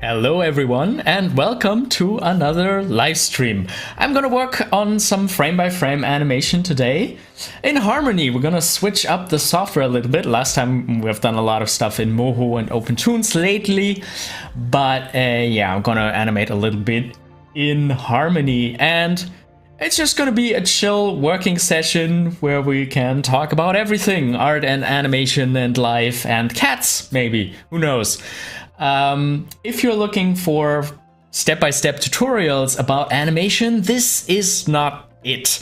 Hello everyone and welcome to another live stream. I'm gonna work on some frame-by-frame animation today. In Harmony, we're gonna switch up the software a little bit. Last time we've done a lot of stuff in Moho and OpenToonz lately, but yeah, I'm gonna animate a little bit in Harmony, and it's just gonna be a chill working session where we can talk about everything, art and animation and life and cats, maybe, who knows. If you're looking for step-by-step tutorials about animation, this is not it.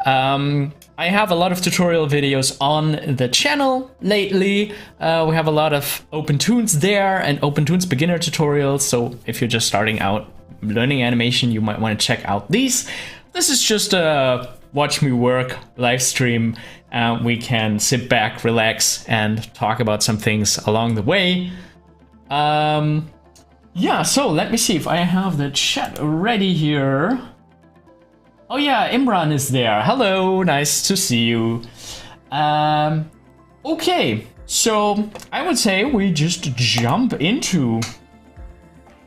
I have a lot of tutorial videos on the channel lately. We have a lot of OpenToonz there and OpenToonz beginner tutorials, so if you're just starting out learning animation, you might want to check out these. This is just a watch me work live stream. We can sit back, relax, and talk about some things along the way. Yeah, so let me see if I have the chat ready here. Oh yeah, Imran is there. Hello, nice to see you. Okay, so I would say we just jump into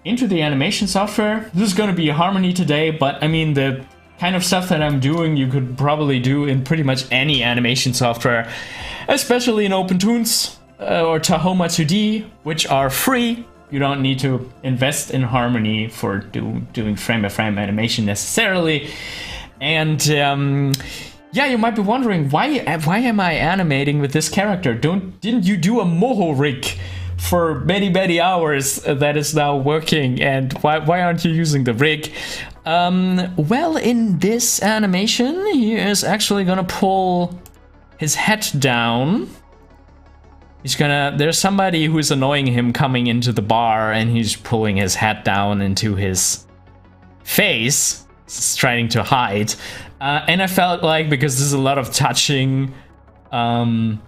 the animation software. This is gonna be Harmony today, but I mean the kind of stuff that I'm doing you could probably do in pretty much any animation software, especially in OpenToonz or Tahoma 2D, which are free. You don't need to invest in Harmony for doing frame-by-frame animation necessarily. And yeah, you might be wondering, why am I animating with this character? Didn't you do a Moho rig for many hours that is now working, and why aren't you using the rig? Well, in this animation, he is actually gonna pull his head down. There's somebody who's annoying him coming into the bar, and he's pulling his hat down into his face. He's trying to hide. And I felt like, because there's a lot of touching, we're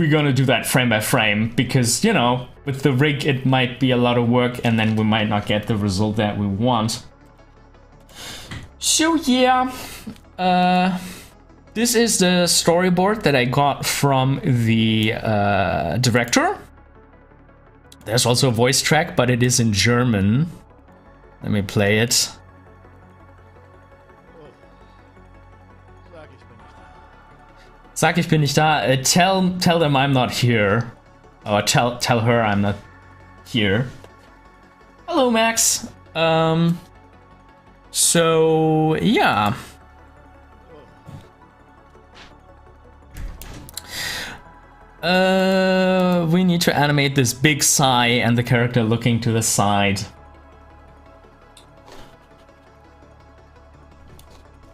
gonna do that frame by frame, because, you know, with the rig it might be a lot of work and then we might not get the result that we want. So yeah, this is the storyboard that I got from the director. There's also a voice track, but it is in German. Let me play it. Sag, ich bin nicht da. Tell them I'm not here. Or tell her I'm not here. Hello, Max. So yeah. We need to animate this big sigh and the character looking to the side.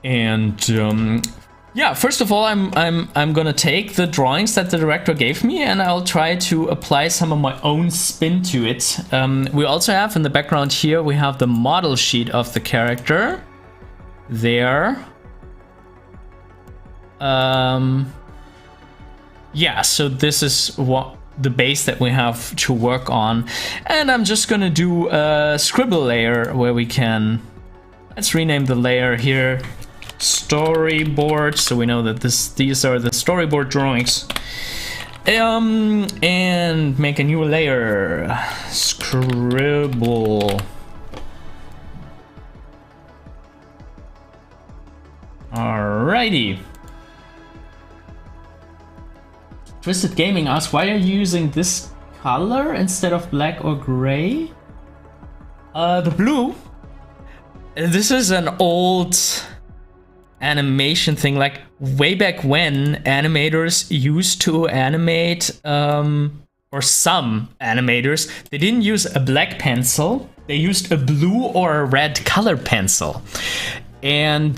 And yeah, first of all, I'm gonna take the drawings that the director gave me and I'll try to apply some of my own spin to it. We also have in the background here, we have the model sheet of the character there. Yeah, so this is what the base that we have to work on, and I'm just gonna do a scribble layer where we can, let's rename the layer here storyboard, so we know that these are the storyboard drawings, and make a new layer, scribble. Alrighty. Twisted Gaming asks, why are you using this color instead of black or gray? The blue. This is an old animation thing, like way back when animators used to animate, or some animators, they didn't use a black pencil, they used a blue or a red color pencil. And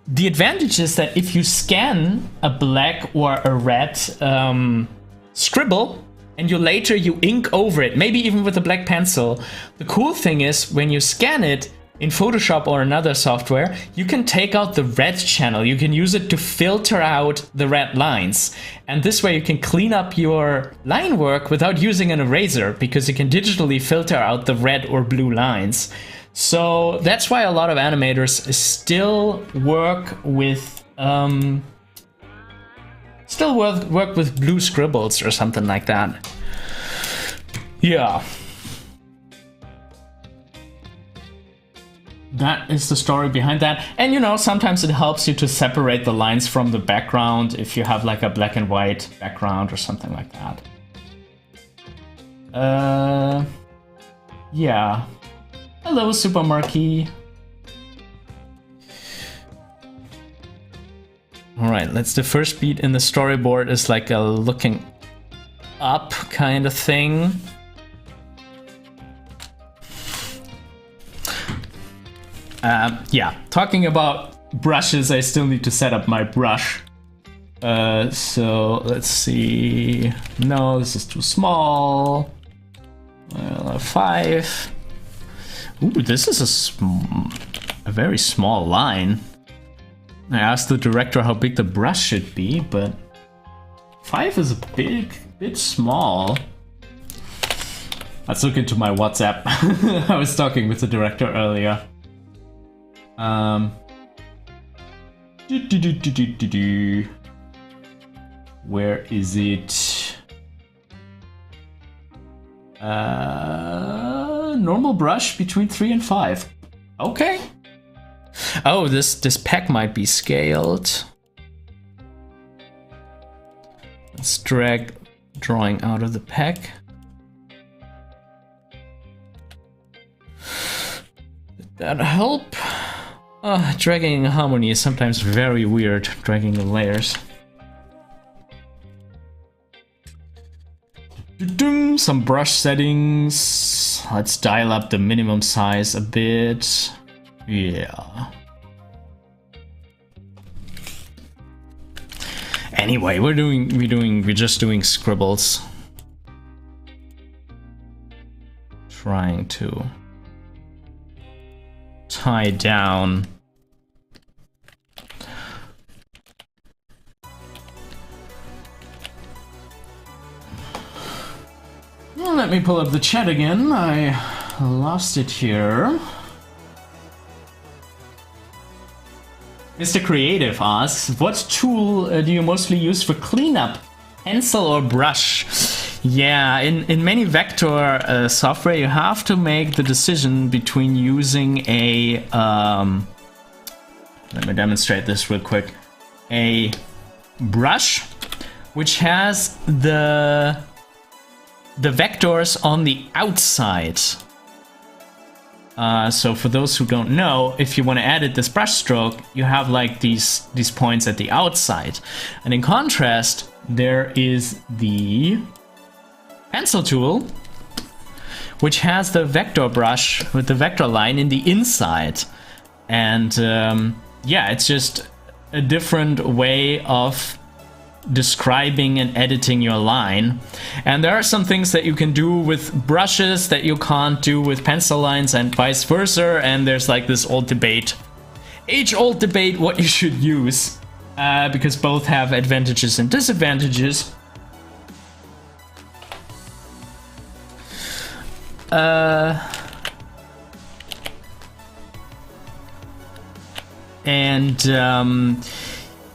the advantage is that if you scan a black or a red scribble and you ink over it, maybe even with a black pencil, the cool thing is when you scan it in Photoshop or another software, you can take out the red channel. You can use it to filter out the red lines. And this way you can clean up your line work without using an eraser, because you can digitally filter out the red or blue lines. So that's why a lot of animators still work with blue scribbles or something like that. Yeah. that is the story behind that. And you know, sometimes it helps you to separate the lines from the background if you have like a black and white background or something like that. Yeah. Hello, Super Marquee. Alright, let's the first beat in the storyboard is like a looking up kind of thing. Yeah, talking about brushes, I still need to set up my brush. So let's see. No, this is too small. 5. Ooh, this is a very small line. I asked the director how big the brush should be, but 5 is a bit small. Let's look into my WhatsApp. I was talking with the director earlier. Where is it? Normal brush between 3 and 5. Okay. Oh, this pack might be scaled. Let's drag drawing out of the pack. Did that help? Dragging harmony is sometimes very weird, dragging the layers. Some brush settings. Let's dial up the minimum size a bit. Yeah. Anyway, we're just doing scribbles. Trying to tie down. Well, let me pull up the chat again. I lost it here. Mr. Creative asks, what tool do you mostly use for cleanup? Pencil or brush? Yeah, in many vector software, you have to make the decision between using a... let me demonstrate this real quick. A brush, which has the vectors on the outside. So for those who don't know, if you want to edit this brush stroke, you have like these points at the outside. And in contrast, there is the pencil tool, which has the vector brush with the vector line in the inside. And yeah, it's just a different way of describing and editing your line. And there are some things that you can do with brushes that you can't do with pencil lines and vice versa, and there's like this old debate, age-old debate, what you should use, because both have advantages and disadvantages.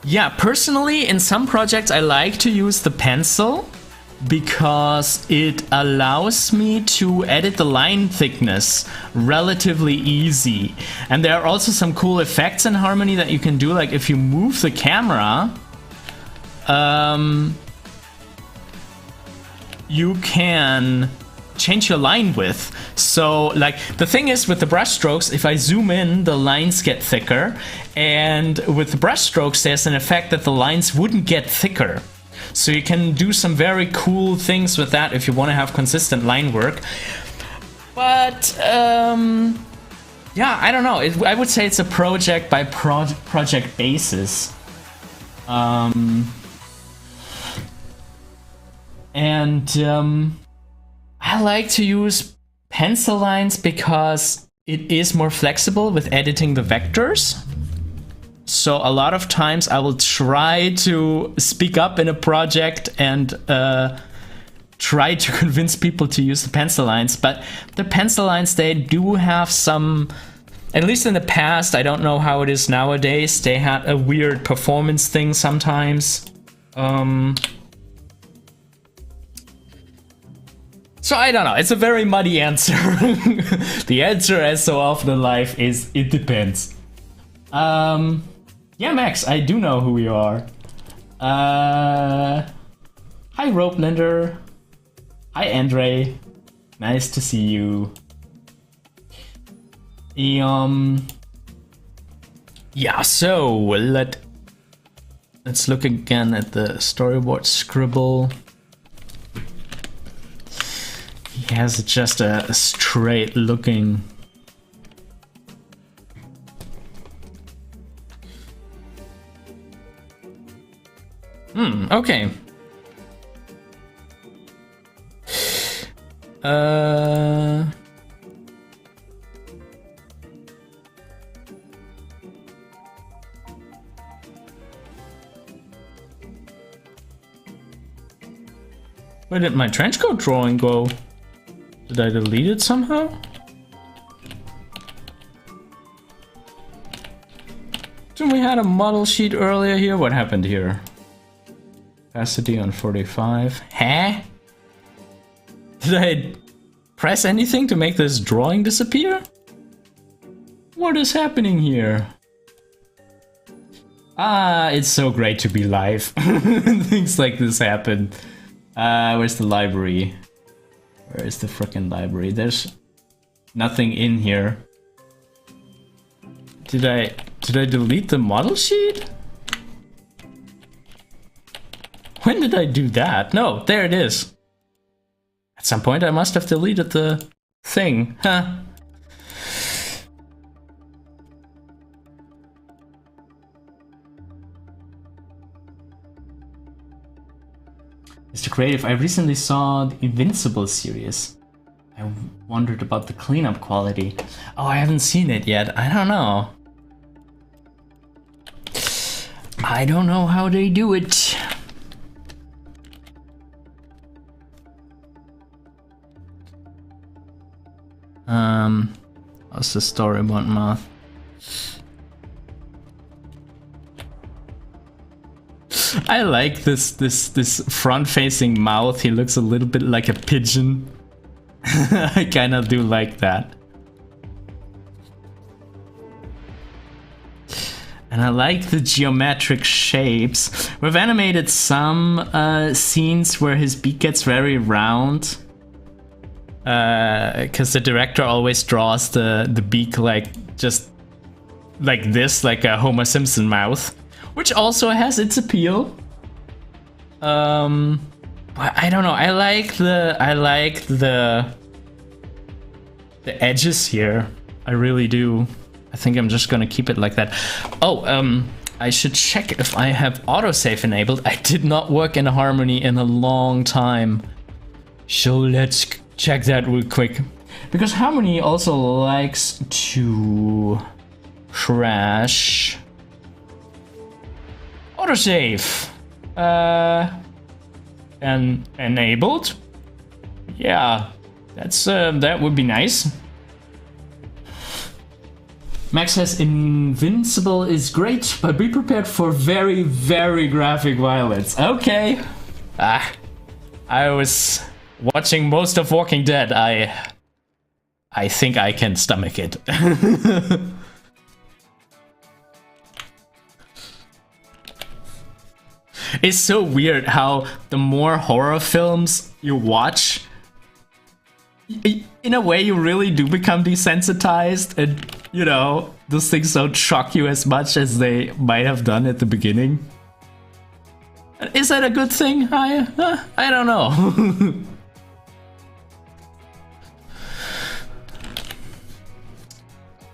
Yeah, personally, in some projects I like to use the pencil because it allows me to edit the line thickness relatively easy. And there are also some cool effects in Harmony that you can do, like if you move the camera, you can change your line width. So like the thing is with the brush strokes, if I zoom in, the lines get thicker, and with the brush strokes there's an effect that the lines wouldn't get thicker. So you can do some very cool things with that if you want to have consistent line work. But yeah, I don't know, I would say it's a project by project basis. I like to use pencil lines because it is more flexible with editing the vectors. So a lot of times I will try to speak up in a project and try to convince people to use the pencil lines. But the pencil lines, they do have some, at least in the past, I don't know how it is nowadays, they had a weird performance thing So I don't know. It's a very muddy answer. The answer, as so often in life, is it depends. Yeah, Max, I do know who you are. Hi, Ropeblender. Hi, Andre. Nice to see you. Yeah, so let's look again at the storyboard scribble. He has just a straight looking. Okay. Where did my trench coat drawing go? Did I delete it somehow? Didn't we had a model sheet earlier here? What happened here? Opacity on 45. Huh? Did I press anything to make this drawing disappear? What is happening here? Ah, it's so great to be live. Things like this happen. Where's the library? Where is the frickin' library? There's nothing in here. Did I delete the model sheet? When did I do that? No, there it is. At some point I must have deleted the thing, huh? Mr. Creative, I recently saw the Invincible series. I wondered about the cleanup quality. Oh, I haven't seen it yet. I don't know. I don't know how they do it. What's the storyboard math? I like this front-facing mouth. He looks a little bit like a pigeon. I kind of do like that. And I like the geometric shapes. We've animated some scenes where his beak gets very round. Because the director always draws the beak like just like this, like a Homer Simpson mouth, which also has its appeal. I don't know. I like the edges here. I really do. I think I'm just gonna keep it like that. Oh, I should check if I have autosave enabled. I did not work in Harmony in a long time. So let's check that real quick. Because Harmony also likes to crash autosave. And enabled. Yeah, that's that would be nice. Max says Invincible is great, but be prepared for very, very graphic violence. Okay. I was watching most of Walking Dead. I think I can stomach it. It's so weird how the more horror films you watch, in a way you really do become desensitized, and you know, those things don't shock you as much as they might have done at the beginning. Is that a good thing? I don't know.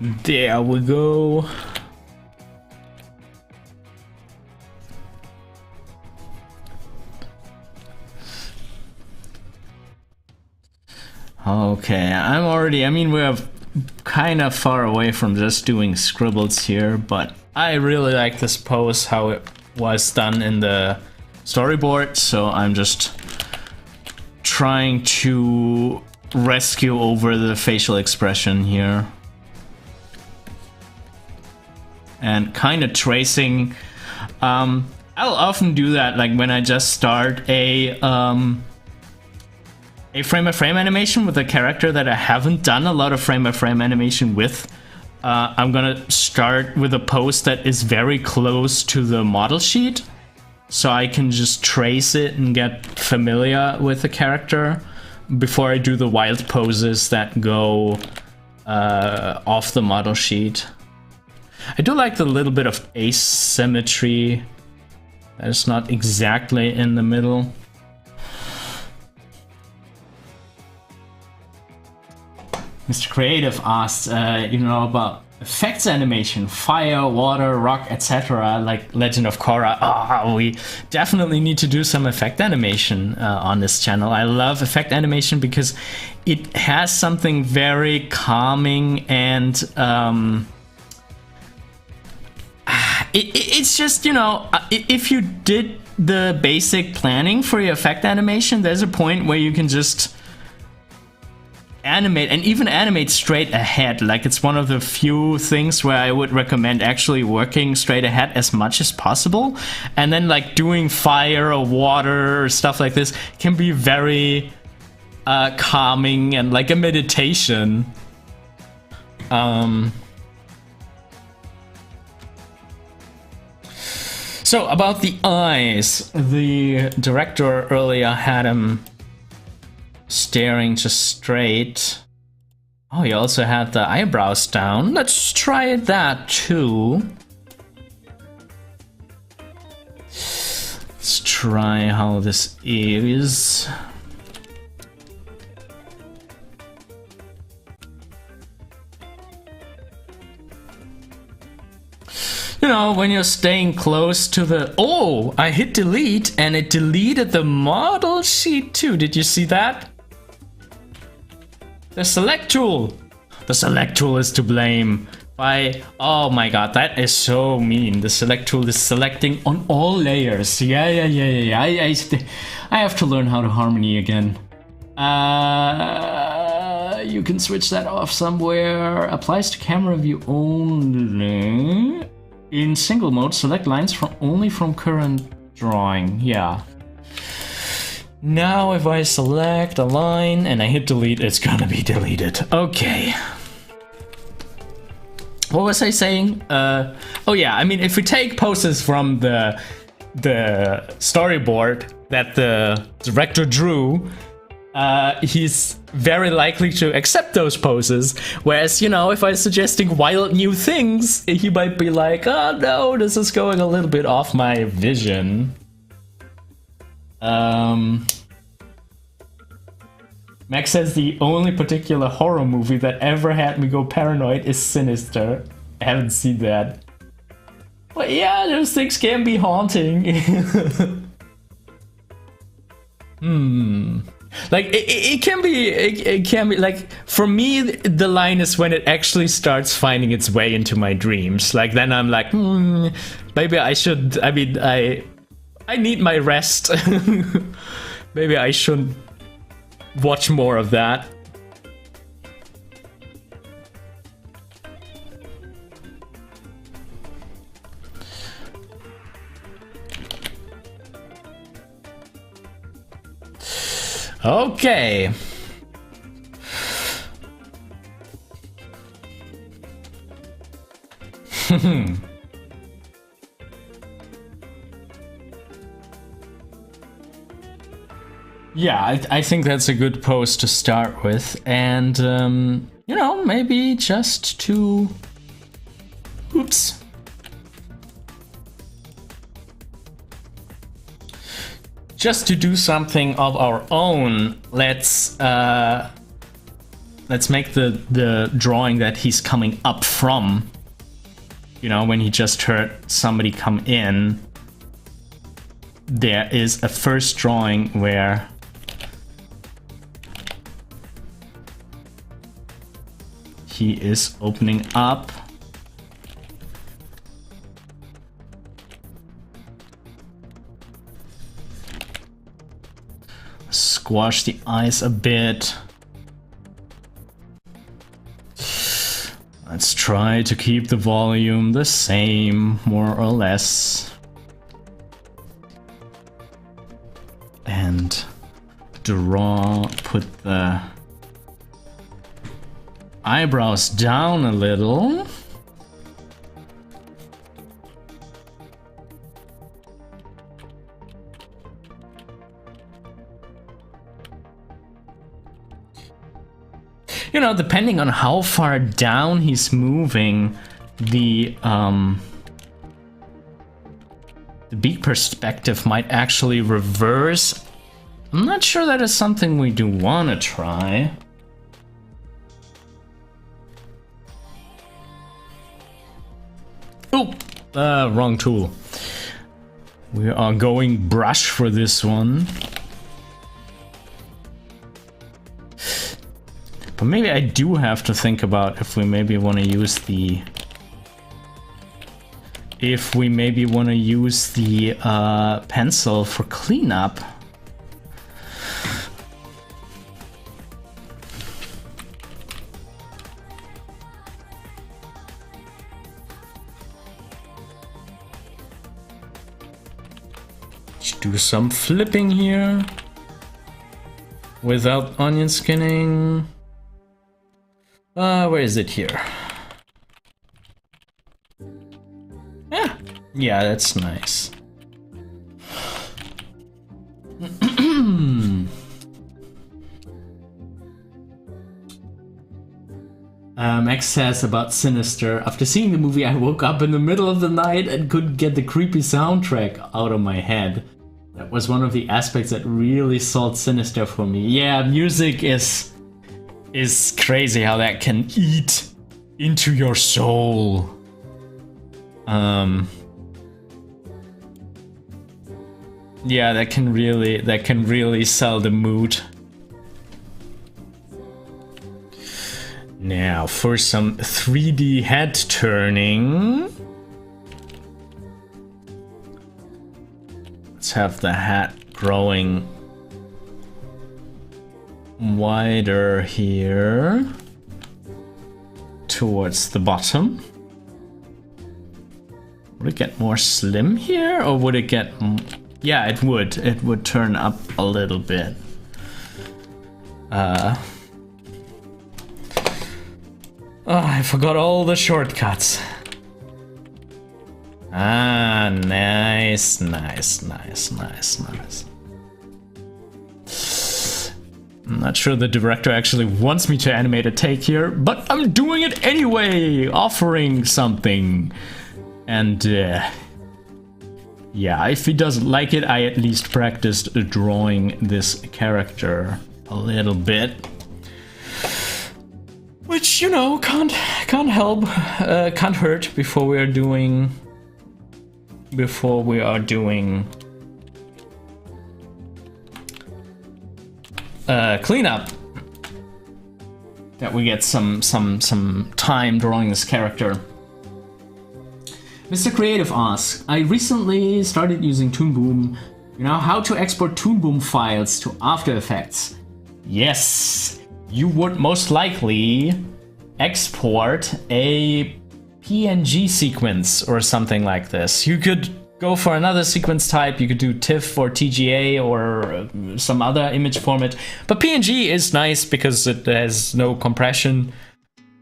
There we go. Okay, I mean, we're kind of far away from just doing scribbles here, but I really like this pose, how it was done in the storyboard, so I'm just trying to rescue over the facial expression here. And kind of tracing. I'll often do that, like when I just start a a frame-by-frame animation with a character that I haven't done a lot of frame-by-frame animation with. I'm gonna start with a pose that is very close to the model sheet, so I can just trace it and get familiar with the character before I do the wild poses that go off the model sheet. I do like the little bit of asymmetry that is not exactly in the middle. Mr. Creative asked, you know, about effects animation, fire, water, rock, etc., like Legend of Korra. Oh, we definitely need to do some effect animation on this channel. I love effect animation because it has something very calming and it's just, you know, if you did the basic planning for your effect animation, there's a point where you can just animate, and even animate straight ahead. Like, it's one of the few things where I would recommend actually working straight ahead as much as possible, and then like doing fire or water or stuff like this can be very calming and like a meditation. So about the eyes, the director earlier had him staring just straight. Oh, he also had the eyebrows down. Let's try that too. Let's try how this is. You know, when you're staying close to the... Oh, I hit delete and it deleted the model sheet too. Did you see that? The select tool. The select tool is to blame. Oh my god, that is so mean. The select tool is selecting on all layers. Yeah. I have to learn how to Harmony again. You can switch that off somewhere. Applies to camera view only. In single mode, select lines only from current drawing. Yeah. Now if I select a line and I hit delete, it's gonna be deleted. Okay. What was I saying? Oh yeah, I mean, if we take poses from the storyboard that the director drew, he's very likely to accept those poses. Whereas, you know, if I'm suggesting wild new things, he might be like, oh no, this is going a little bit off my vision. Max says the only particular horror movie that ever had me go paranoid is Sinister. I haven't seen that. But yeah, those things can be haunting. Like, it can be like, for me, the line is when it actually starts finding its way into my dreams. Like, then I'm like, maybe I should, I mean, I need my rest. Maybe I shouldn't watch more of that. Okay. Yeah, I think that's a good pose to start with, and you know, maybe just to... Oops. Just to do something of our own, let's make the drawing that he's coming up from. You know, when he just heard somebody come in, there is a first drawing where he is opening up. Squash the eyes a bit. Let's try to keep the volume the same, more or less. And put the eyebrows down a little. You know, depending on how far down he's moving, the beak perspective might actually reverse. I'm not sure that is something we do want to try. Oh, wrong tool. We are going brush for this one. But maybe I do have to think about if we maybe want to use the... If we maybe want to use the pencil for cleanup. Let's do some flipping here. Without onion skinning. Where is it here? Yeah, that's nice. Max says about Sinister, after seeing the movie I woke up in the middle of the night and couldn't get the creepy soundtrack out of my head. That was one of the aspects that really sold Sinister for me. Yeah, music is crazy how that can eat into your soul. Yeah, that can really sell the mood. Now for some 3D head turning. Let's have the hat growing wider here towards the bottom. Would it get more slim here, or would it get... Yeah, it would. It would turn up a little bit. Oh, I forgot all the shortcuts. Ah, nice, nice, nice, nice, nice. I'm not sure the director actually wants me to animate a take here, but I'm doing it anyway, offering something. And yeah, if he doesn't like it, I at least practiced drawing this character a little bit. Which, you know, can't help, can't hurt before we are doing cleanup. That we get some time drawing this character. Mr. Creative asks, I recently started using Toon Boom. You know how to export Toon Boom files to After Effects? Yes, you would most likely export a PNG sequence or something like this. You could go for another sequence type, you could do TIFF or TGA or some other image format, but PNG is nice because it has no compression,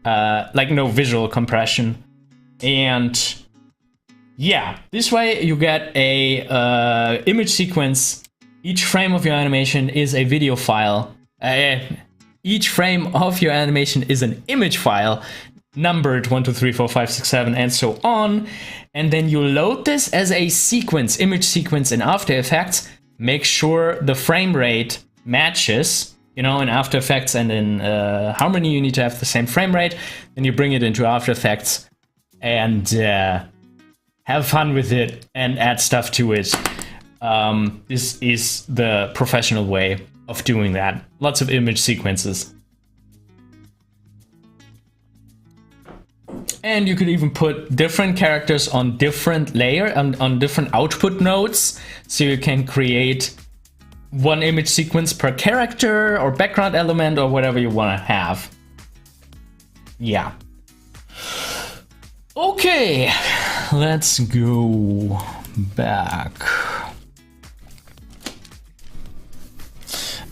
like no visual compression, and yeah, this way you get a image sequence. Each frame of your animation is a video file. Each frame of your animation is an image file, numbered 1, 2, 3, 4, 5, 6, 7, and so on. And then you load this as a sequence, image sequence in After Effects. Make sure the frame rate matches. You know, in After Effects and in Harmony, you need to have the same frame rate. Then you bring it into After Effects and have fun with it and add stuff to it. This is the professional way of doing that. Lots of image sequences. And you could even put different characters on different on different output nodes. So you can create one image sequence per character or background element or whatever you want to have. Yeah. Okay, let's go back.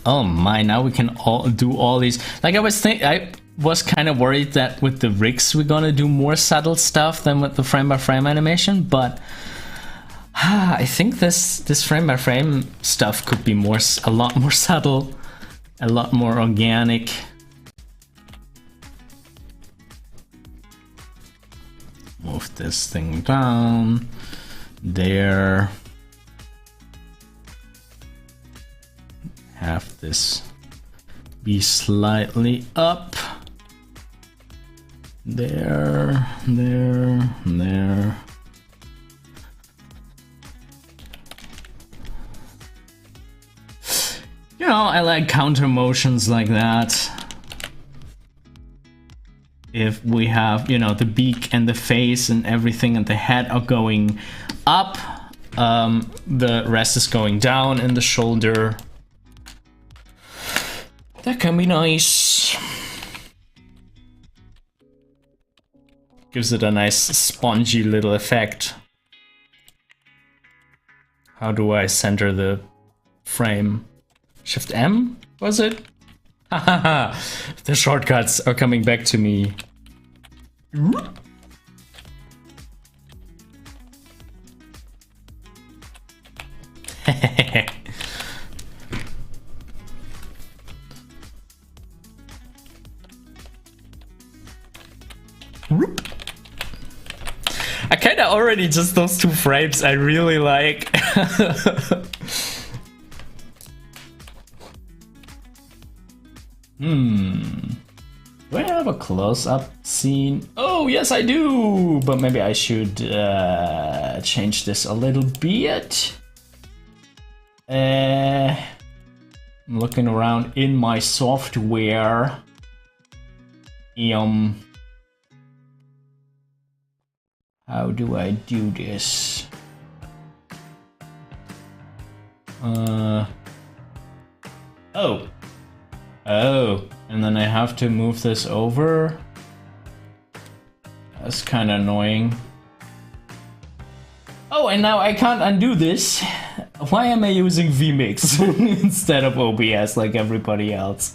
Oh my, now we can all do all these. Like I was kind of worried that with the rigs we're gonna do more subtle stuff than with the frame by frame animation, but I think this frame by frame stuff could be a lot more subtle, a lot more organic. Move this thing down there. Have this be slightly up. There, there, there. You know, I like counter motions like that. If we have, you know, the beak and the face and everything and the head are going up, the rest is going down and the shoulder. That can be nice. Gives it a nice spongy little effect. How do I center the frame? Shift M, was it? Hahaha, the shortcuts are coming back to me. I kinda already just those 2 frames I really like. Do I have a close-up scene? Oh, yes I do! But maybe I should change this a little bit. I'm looking around in my software. How do I do this? Oh, and then I have to move this over. That's kind of annoying. Oh, and now I can't undo this. Why am I using vMix instead of OBS like everybody else?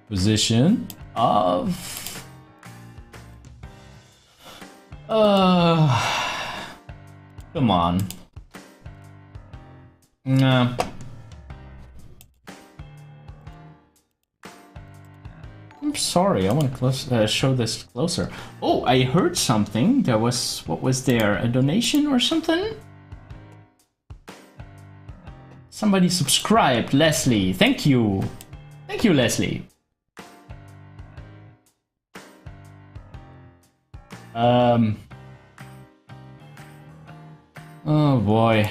Position of... come on. Nah. I'm sorry, I want to show this closer. Oh, I heard something. There was... what was there? A donation or something? Somebody subscribed. Leslie, thank you. Thank you, Leslie. Oh boy.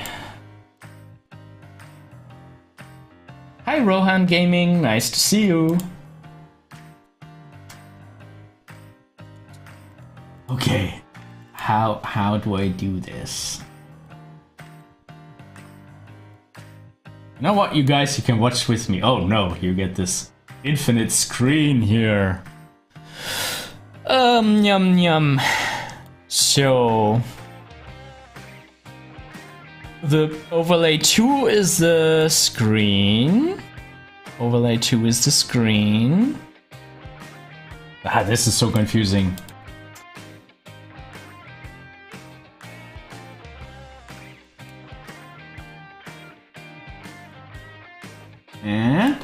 Hi Rohan Gaming, nice to see you. Okay, how do I do this? You know what, you guys, you can watch with me. Oh no, you get this infinite screen here. Yum yum. So the overlay 2 is the screen. Overlay 2 is the screen. Ah, this is so confusing. And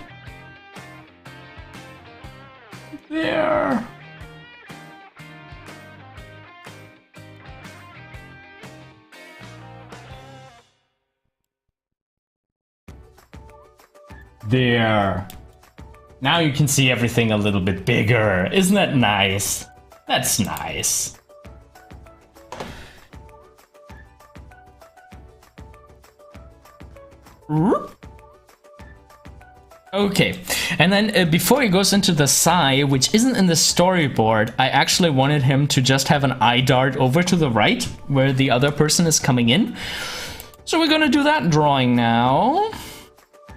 there. There. Now you can see everything a little bit bigger. Isn't that nice? That's nice. Okay, and then before he goes into the Sai, which isn't in the storyboard, I actually wanted him to just have an eye dart over to the right, where the other person is coming in. So we're gonna do that drawing now.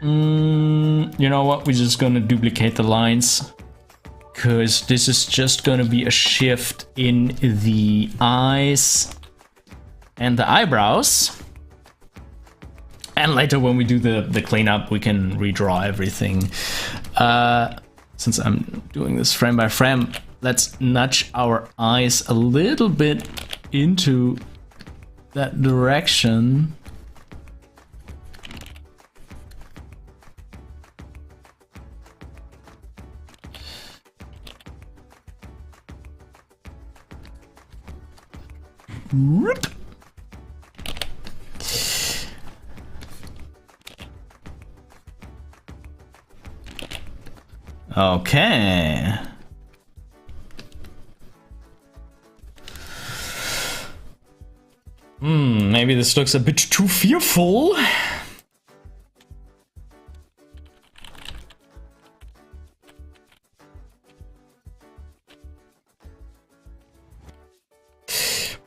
You know what, we're just gonna duplicate the lines, because this is just gonna be a shift in the eyes and the eyebrows. And later when we do the cleanup, we can redraw everything. Since I'm doing this frame by frame, let's nudge our eyes a little bit into that direction. Whoop. Okay. Maybe this looks a bit too fearful.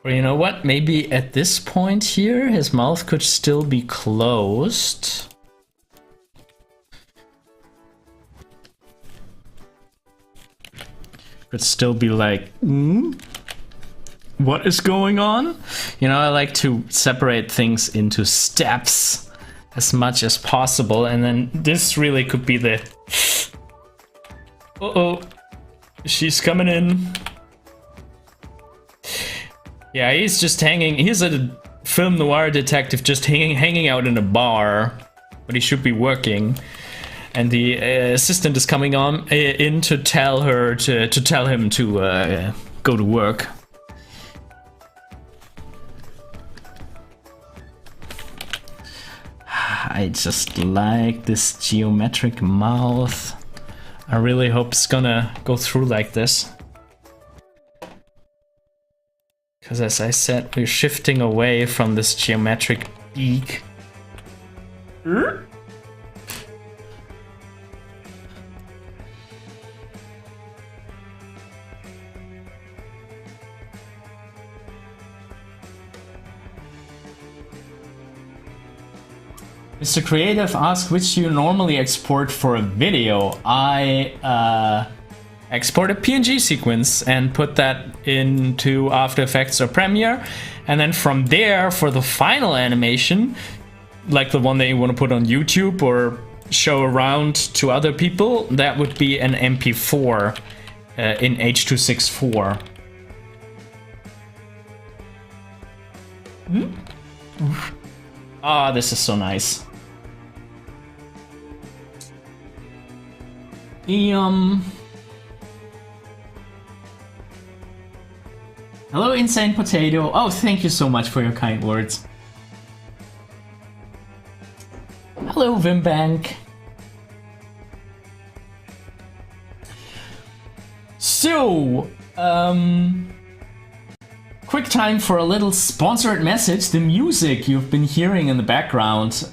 Or you know what? Maybe at this point here, his mouth could still be closed. Could still be like, what is going on? You know, I like to separate things into steps as much as possible, and then this really could be the uh-oh, she's coming in. Yeah, he's just hanging. He's a film noir detective just hanging out in a bar, but he should be working. And the assistant is coming on in to tell her to tell him to go to work. I just like this geometric mouth. I really hope it's gonna go through like this. Because as I said, we're shifting away from this geometric beak. Mr. Creative asks which you normally export for a video. I export a PNG sequence and put that into After Effects or Premiere, and then from there for the final animation, like the one that you want to put on YouTube or show around to other people, that would be an MP4 in H.264. Ah, this is so nice. Hello, Insane Potato. Oh, thank you so much for your kind words. Hello, Vimbank. So, quick time for a little sponsored message. The music you've been hearing in the background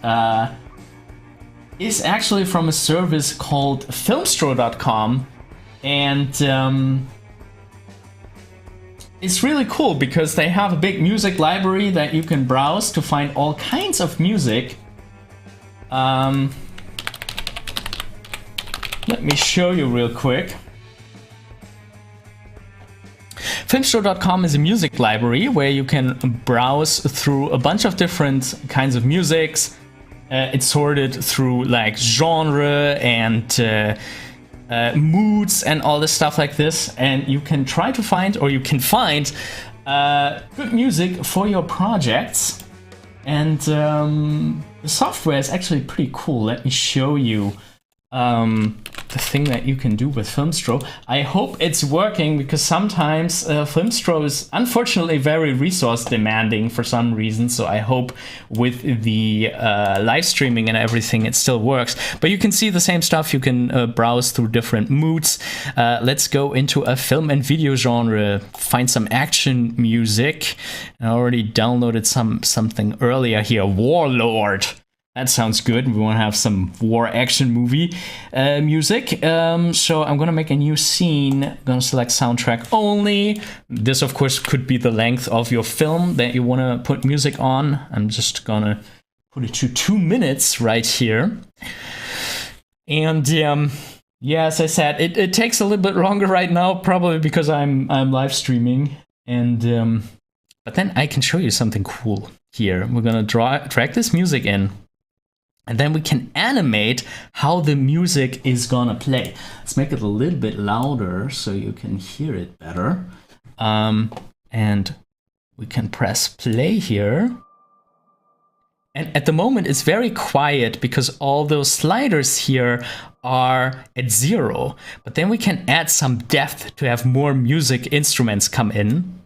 is actually from a service called Filmstro.com, and it's really cool because they have a big music library that you can browse to find all kinds of music. Let me show you real quick. Filmstro.com is a music library where you can browse through a bunch of different kinds of musics. It's sorted through like genre and moods and all this stuff like this, and you can try to find, or you can find good music for your projects. And the software is actually pretty cool. Let me show you the thing that you can do with Filmstro. I hope it's working, because sometimes Filmstro is unfortunately very resource demanding for some reason, so I hope with the live streaming and everything it still works. But you can see the same stuff. You can browse through different moods. Let's go into a film and video genre, find some action music. I already downloaded something earlier here. Warlord. That sounds good. We want to have some war action movie music. So I'm going to make a new scene. I'm going to select soundtrack only. This, of course, could be the length of your film that you want to put music on. I'm just going to put it to 2 minutes right here. And yeah, as I said, it takes a little bit longer right now, probably because I'm live streaming. And but then I can show you something cool here. We're going to drag this music in. And then we can animate how the music is gonna play. Let's make it a little bit louder so you can hear it better. And we can press play here. And at the moment it's very quiet because all those sliders here are at 0. But then we can add some depth to have more music instruments come in.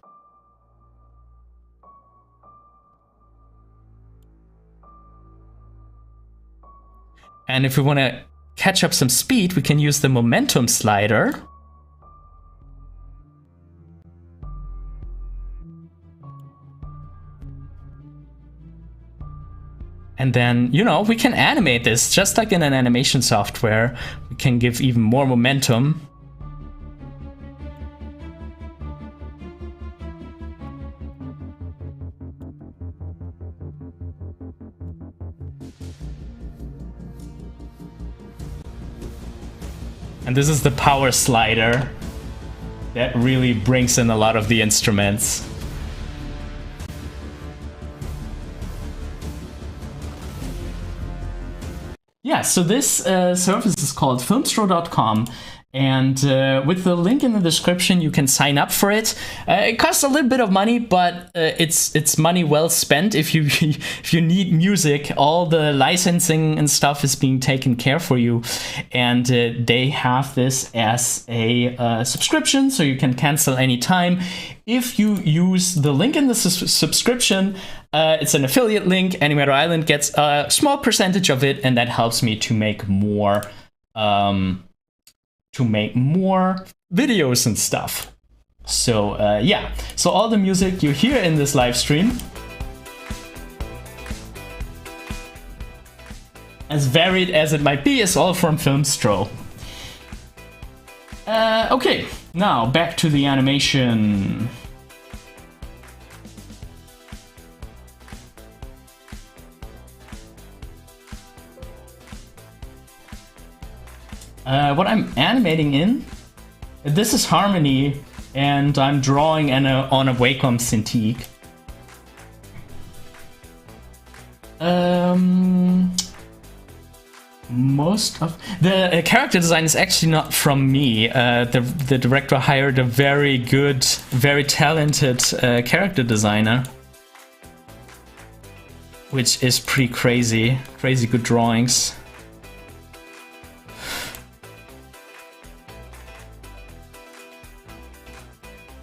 And if we want to catch up some speed, we can use the momentum slider. And then, you know, we can animate this just like in an animation software. We can give even more momentum. And this is the power slider that really brings in a lot of the instruments. Yeah, so this service is called filmstro.com. And with the link in the description, you can sign up for it. It costs a little bit of money, but it's money well spent. If you if you need music, all the licensing and stuff is being taken care for you. And they have this as a subscription, so you can cancel anytime. If you use the link in the subscription, it's an affiliate link. Animator Island gets a small percentage of it, and that helps me to make more. Videos and stuff. So yeah, so all the music you hear in this live stream, as varied as it might be, is all from Filmstro. Okay, now back to the animation. What I'm animating in, this is Harmony, and I'm drawing on a Wacom Cintiq. Most of the character design is actually not from me. The director hired a very good, very talented character designer, which is pretty crazy good drawings.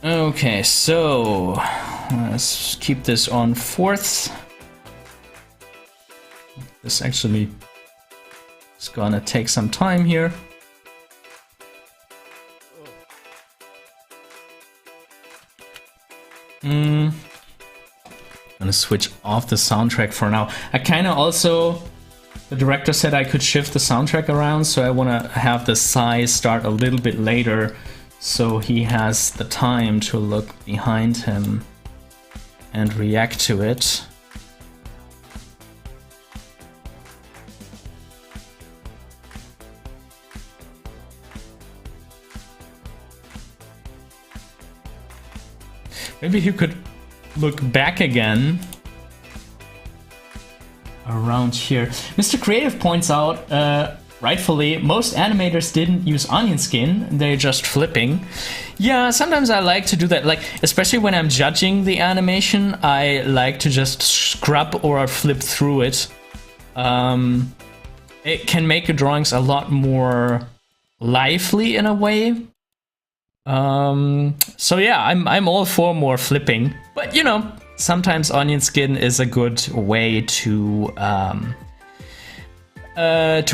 Okay, so let's keep this on 4th. This actually is gonna take some time here. I'm gonna switch off the soundtrack for now. I kind of also, the director said I could shift the soundtrack around, so I want to have the size start a little bit later, so he has the time to look behind him and react to it. Maybe he could look back again around here. Mr. Creative points out, rightfully, most animators didn't use onion skin, they're just flipping. Yeah, sometimes I like to do that, like, especially when I'm judging the animation, I like to just scrub or flip through it. It can make the drawings a lot more lively in a way. So yeah, I'm all for more flipping, but you know, sometimes onion skin is a good way to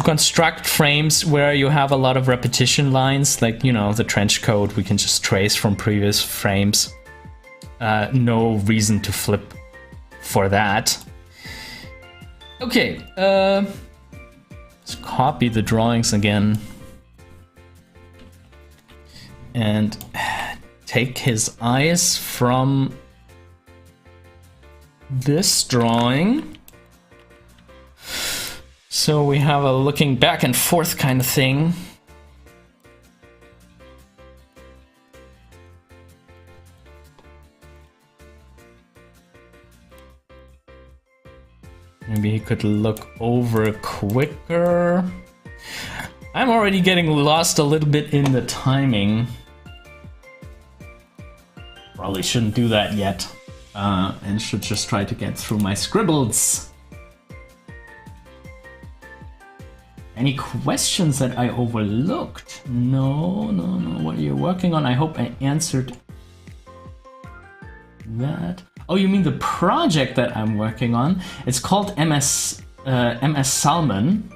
construct frames where you have a lot of repetition lines, like, you know, the trench coat we can just trace from previous frames. No reason to flip for that. Okay, let's copy the drawings again and take his eyes from this drawing. So we have a looking back and forth kind of thing. Maybe Maybe he could look over quicker. I'm already getting lost a little bit in the timing. Probably shouldn't do that yet. And should just try to get through my scribbles. Any questions that I overlooked? No. What are you working on? I hope I answered that. Oh, you mean the project that I'm working on? It's called MS Salmon.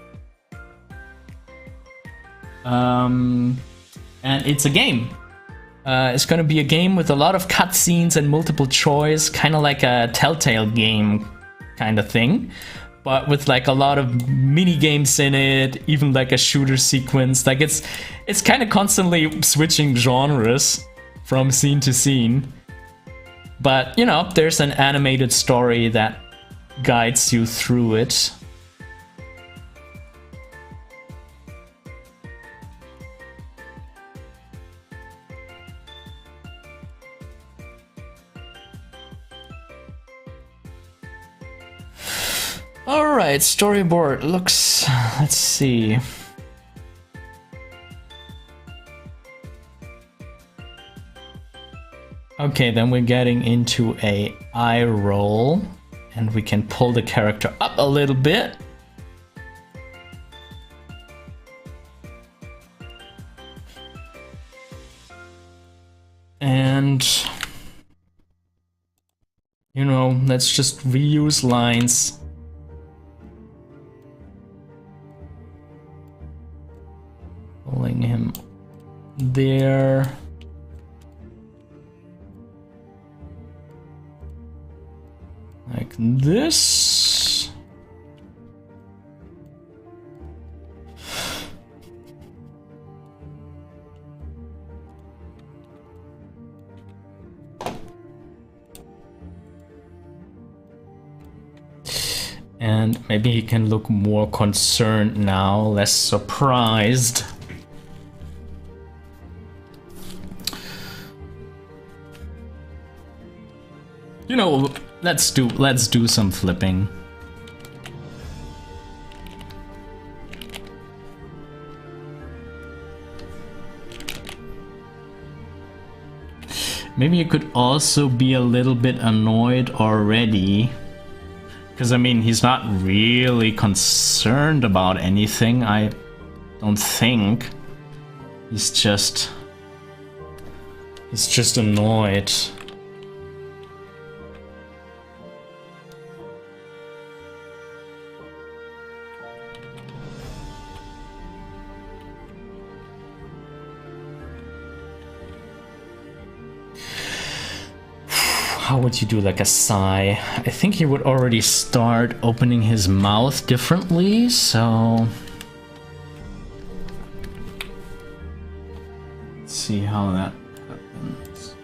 And it's a game. It's gonna be a game with a lot of cutscenes and multiple choice, kind of like a Telltale game kind of thing, but with like a lot of mini games in it, even like a shooter sequence. Like it's kind of constantly switching genres from scene to scene. But you know, there's an animated story that guides you through it. Alright, storyboard looks... let's see. Okay, then we're getting into a eye roll, and we can pull the character up a little bit. And... you know, let's just reuse lines. Pulling him there. Like this. And maybe he can look more concerned now, less surprised. You know, let's do some flipping. Maybe you could also be a little bit annoyed already. Because I mean, he's not really concerned about anything, I don't think. He's just annoyed. How would you do like a sigh? I think he would already start opening his mouth differently, so... let's see how that happens.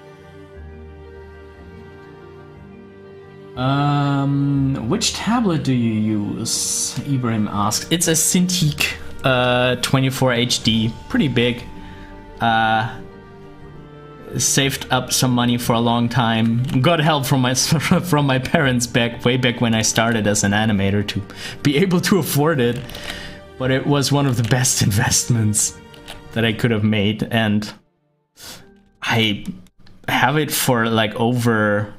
Which tablet do you use? Ibrahim asked. It's a Cintiq 24 HD, pretty big. Saved up some money for a long time. Got help from my parents way back when I started as an animator to be able to afford it. But it was one of the best investments that I could have made, and I have it for like over...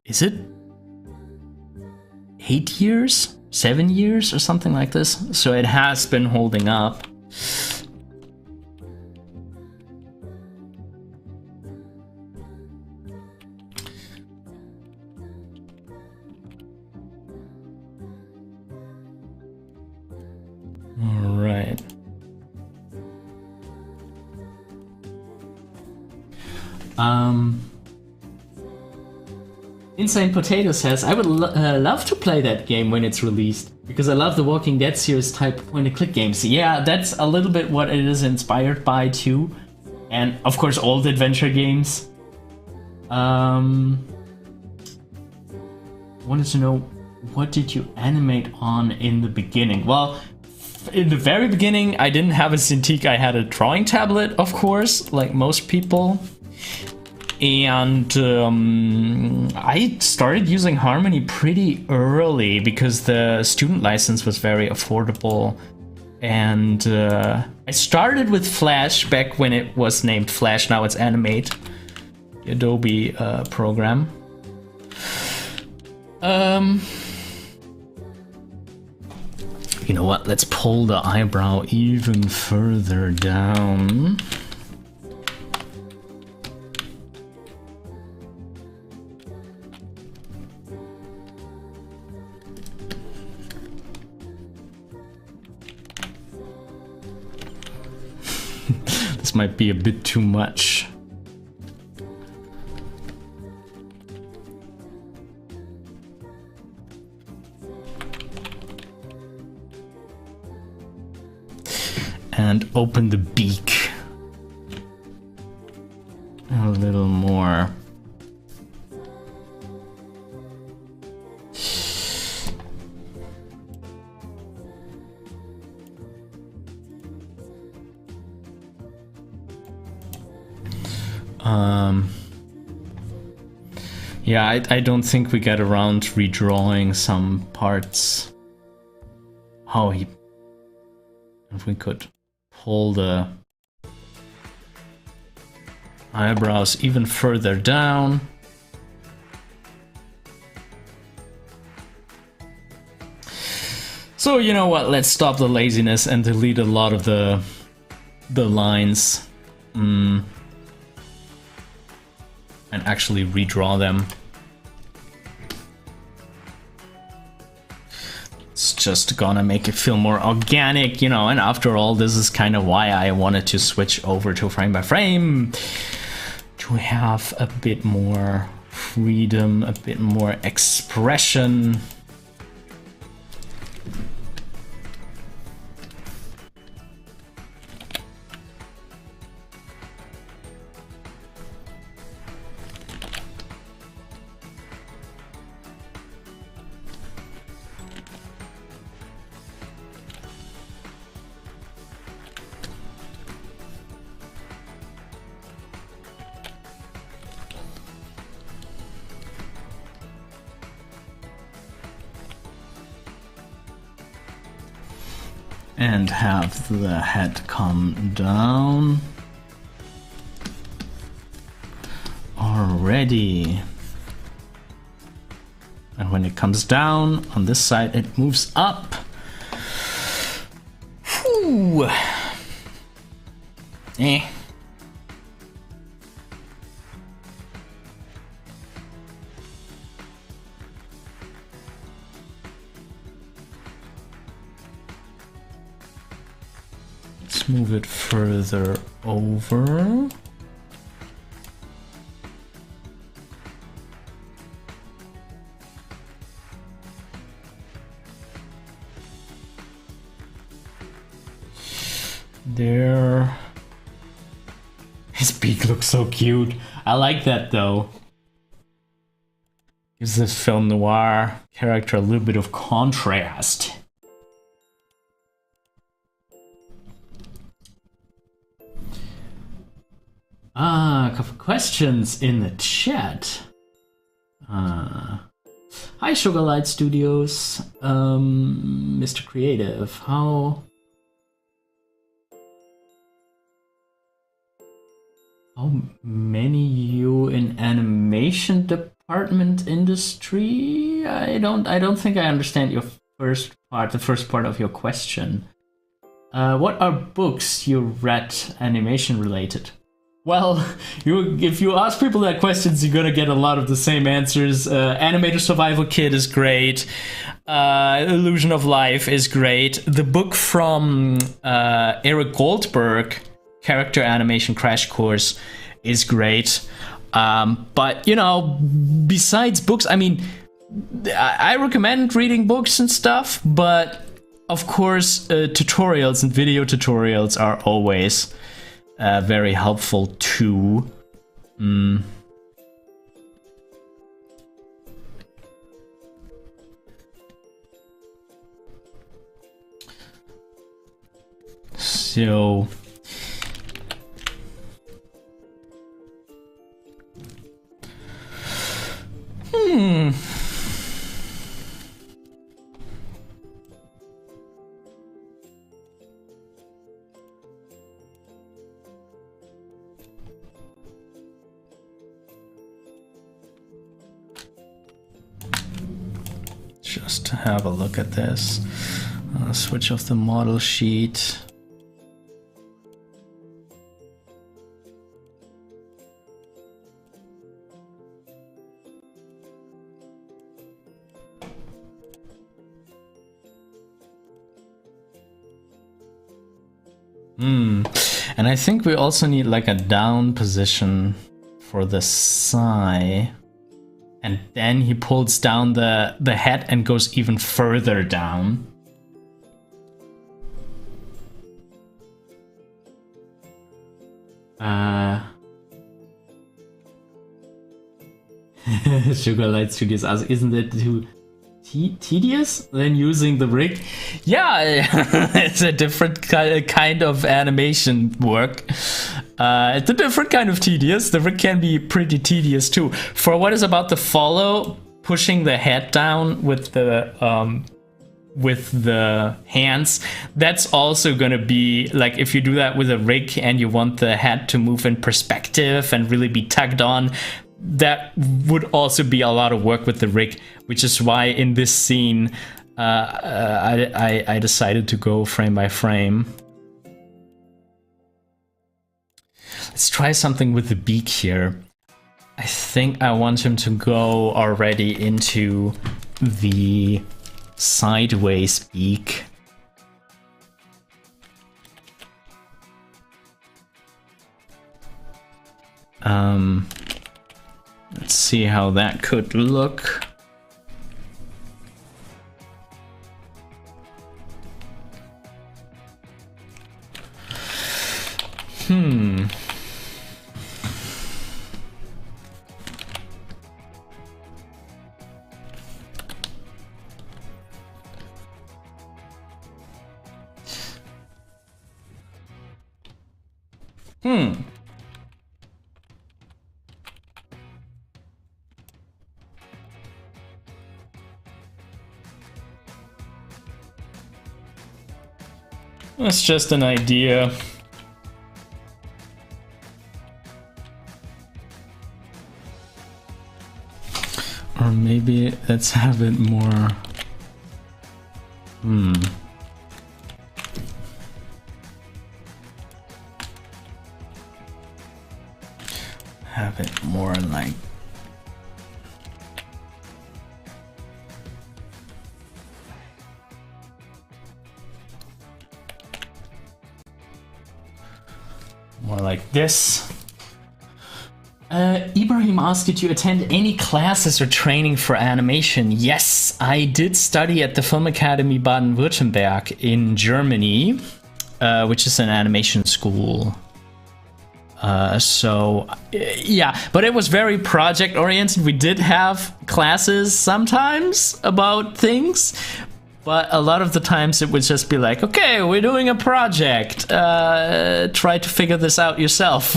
is it 8 years? 7 years or something like this? So it has been holding up. Alright. Insane Potato says, I would love to play that game when it's released, because I love the Walking Dead series type point-and-click games. Yeah, that's a little bit what it is inspired by too. And of course all the adventure games. Wanted to know, what did you animate on in the beginning? Well, in the very beginning, I didn't have a Cintiq, I had a drawing tablet, of course, like most people. And I started using Harmony pretty early because the student license was very affordable. And I started with Flash back when it was named Flash. Now it's Animate, the Adobe program. You know what? Let's pull the eyebrow even further down. This might be a bit too much. And open the beak a little more. Yeah, I don't think we get around redrawing some parts. If we could pull the eyebrows even further down. So you know what, let's stop the laziness and delete a lot of the lines. And actually redraw them. It's just gonna make it feel more organic, you know, and after all, this is kind of why I wanted to switch over to frame by frame, to have a bit more freedom, a bit more expression. And have the head come down. Already. And when it comes down on this side, it moves up. Whew. Let's move it further over. There. His beak looks so cute. I like that though. Gives this film noir character a little bit of contrast. A couple questions in the chat. Hi Sugarlight Studios, Mr. Creative, how many you in animation department industry? I don't think I understand your the first part of your question. What are books you read animation related? Well, if you ask people that questions, you're gonna get a lot of the same answers. Animator Survival Kit is great. Illusion of Life is great. The book from Eric Goldberg, Character Animation Crash Course, is great. But, you know, besides books, I mean, I recommend reading books and stuff, but of course, tutorials and video tutorials are always very helpful too. So just have a look at this. Switch off the model sheet. And I think we also need like a down position for the Psy. And then he pulls down the head and goes even further down. Sugar Light Studios, isn't it too tedious than using the rig? Yeah, it's a different kind of animation work. It's a different kind of tedious. The rig can be pretty tedious too. For what is about to follow, pushing the head down with the hands, that's also gonna be like, if you do that with a rig and you want the head to move in perspective and really be tugged on, that would also be a lot of work with the rig, which is why in this scene I decided to go frame by frame. Let's try something with the beak here. I think I want him to go already into the sideways beak. Let's see how that could look. That's just an idea. Or maybe let's have it more... Have it more like... more like this. Ibrahim asked, did you attend any classes or training for animation? Yes, I did study at the Film Academy Baden-Württemberg in Germany, which is an animation school. So yeah, but it was very project oriented. We did have classes sometimes about things, but a lot of the times it would just be like, okay, we're doing a project. Try to figure this out yourself.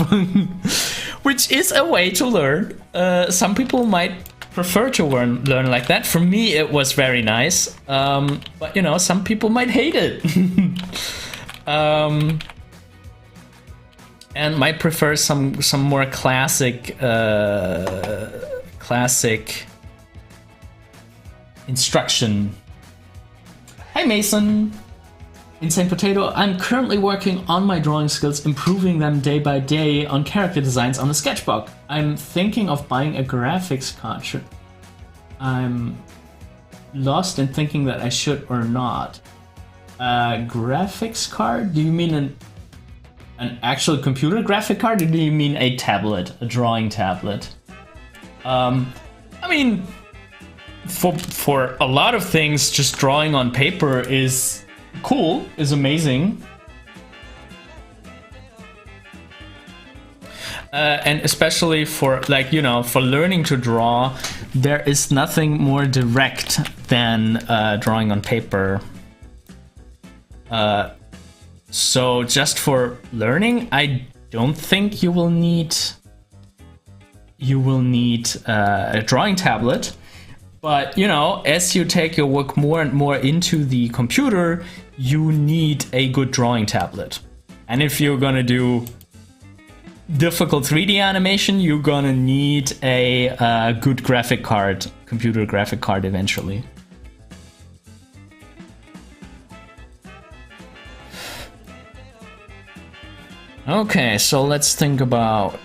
Which is a way to learn. Some people might prefer to learn like that. For me, it was very nice. But, you know, some people might hate it. And might prefer some more classic instruction. Hi Mason! Insane Potato, I'm currently working on my drawing skills, improving them day by day on character designs on the sketchbook. I'm thinking of buying a graphics card. I'm lost in thinking that I should or not. Graphics card? Do you mean an actual computer graphic card, or do you mean a tablet, a drawing tablet? I mean, for a lot of things, just drawing on paper is cool, is amazing. And especially for, like, you know, for learning to draw, there is nothing more direct than drawing on paper. So just for learning, I don't think you will need a drawing tablet. But, you know, as you take your work more and more into the computer, you need a good drawing tablet. And if you're gonna do difficult 3D animation, you're gonna need a good graphic card, computer graphic card eventually. Okay, so let's think about...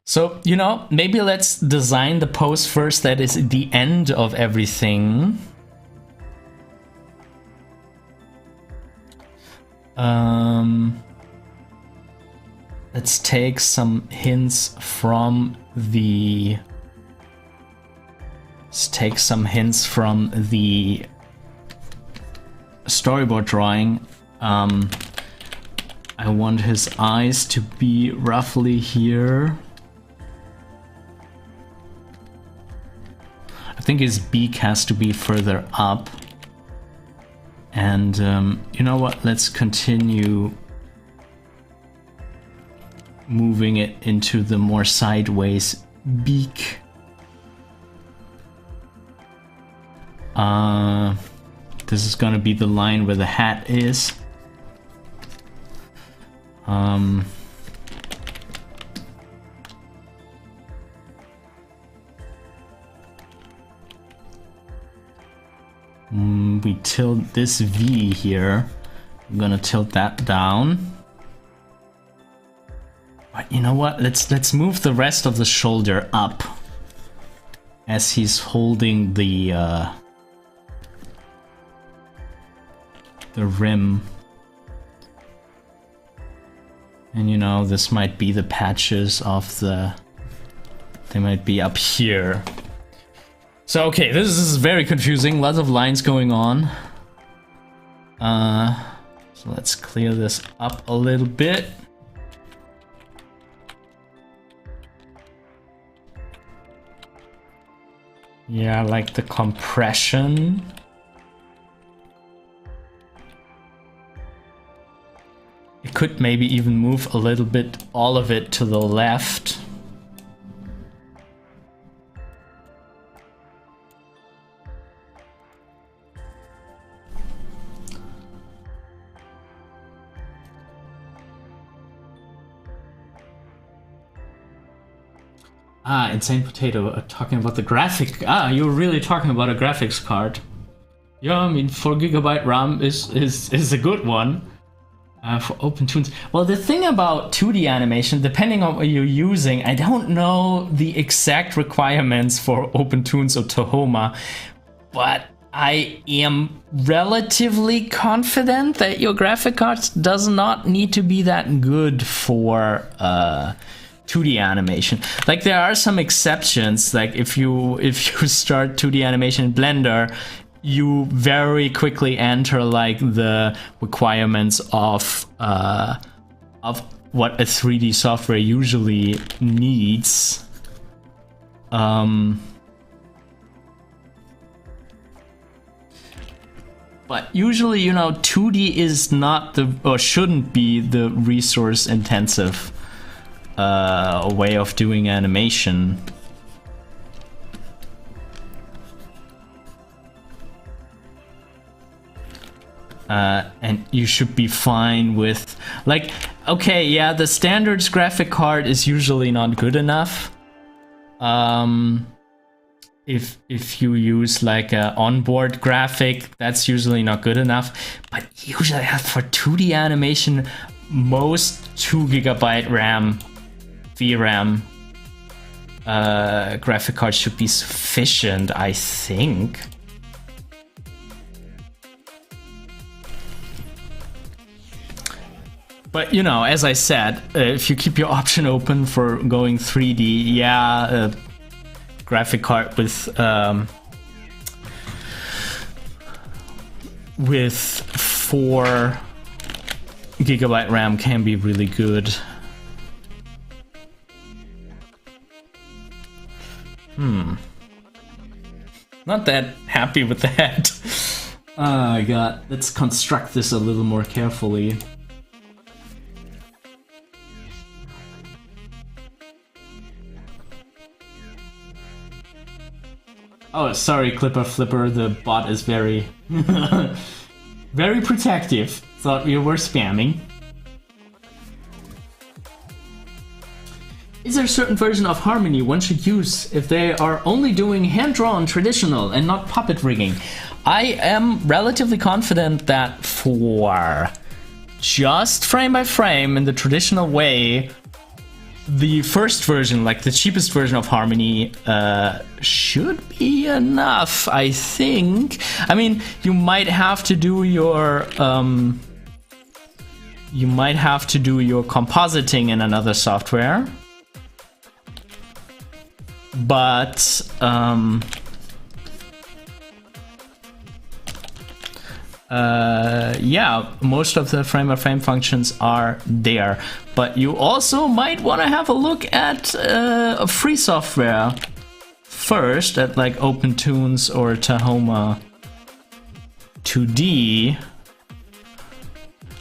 So, you know, maybe let's design the pose first that is the end of everything. Let's take some hints from the... Let's take some hints from the storyboard drawing. I want his eyes to be roughly here. I think his beak has to be further up. And you know what? Let's continue moving it into the more sideways beak. This is gonna be the line where the hat is. We tilt this V here. I'm gonna tilt that down. But you know what? Let's move the rest of the shoulder up as he's holding the rim. And you know, this might be the patches of the... They might be up here. So, okay, this is very confusing. Lots of lines going on. So let's clear this up a little bit. Yeah, I like the compression. It could maybe even move a little bit, all of it to the left. Insane Potato talking about the graphic. You're really talking about a graphics card. Yeah, I mean, 4 GB RAM is a good one for OpenToonz. Well, the thing about 2D animation, depending on what you're using, I don't know the exact requirements for OpenToonz or Tahoma, but I am relatively confident that your graphic card does not need to be that good for 2D animation. Like, there are some exceptions. Like, if you start 2D animation in Blender, you very quickly enter like the requirements of what a 3D software usually needs. But usually, you know, 2D is not the, or shouldn't be the resource intensive way of doing animation. And you should be fine with, like, okay, yeah, the standards graphic card is usually not good enough. If you use like a onboard graphic, that's usually not good enough. But usually for 2D animation, most 2 GB RAM VRAM graphic cards should be sufficient, I think. But, you know, as I said, if you keep your option open for going 3D, yeah, graphic card with 4 GB RAM can be really good. Not that happy with that. Oh god, let's construct this a little more carefully. Oh, sorry, Clipper Flipper, the bot is very, very protective. Thought we were spamming. Is there a certain version of Harmony one should use if they are only doing hand-drawn traditional and not puppet rigging? I am relatively confident that for just frame by frame in the traditional way, the first version, like the cheapest version of Harmony, should be enough, I think. I mean, you might have to do your compositing in another software. But yeah, most of the frame-by-frame functions are there. But you also might want to have a look at free software first, at like OpenToonz or Tahoma 2D,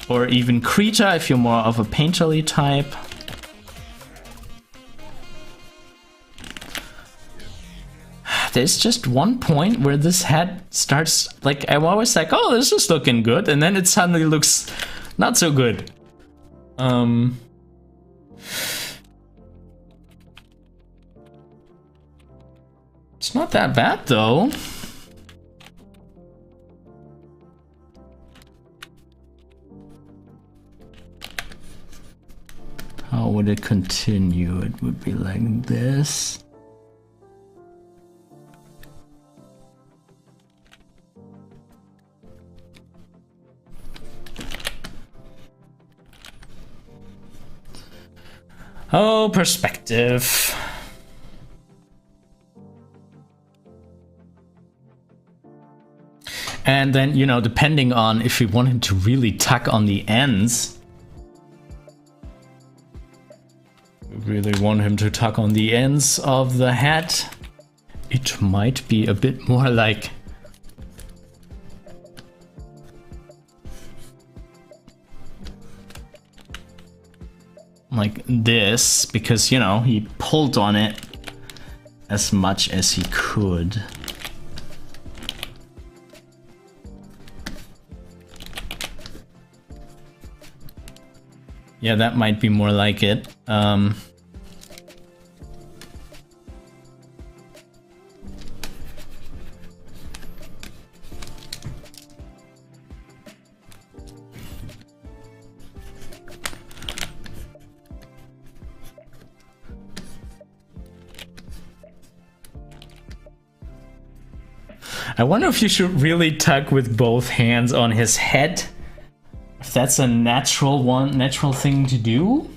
or even Krita if you're more of a painterly type. There's just one point where this head starts, like, I'm always like, oh, this is looking good, and then it suddenly looks not so good. It's not that bad, though. How would it continue? It would be like this. Oh, perspective. And then, you know, depending on if you want him to really tuck on the ends. You really want him to tuck on the ends of the hat. It might be a bit more like this, because, you know, he pulled on it as much as he could. Yeah, that might be more like it. I wonder if you should really tug with both hands on his head. If that's a natural thing to do.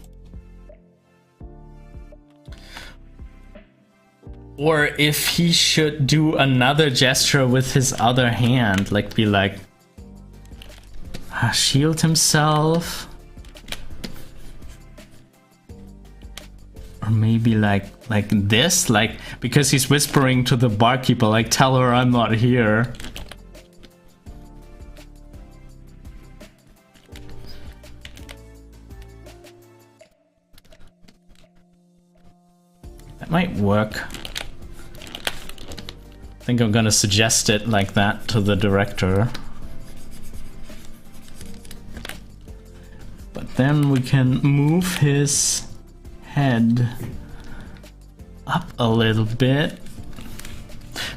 Or if he should do another gesture with his other hand, like be like, shield himself. Or maybe like this, like, because he's whispering to the barkeeper, like, tell her I'm not here. That might work. I think I'm gonna suggest it like that to the director. But then we can move his head up a little bit.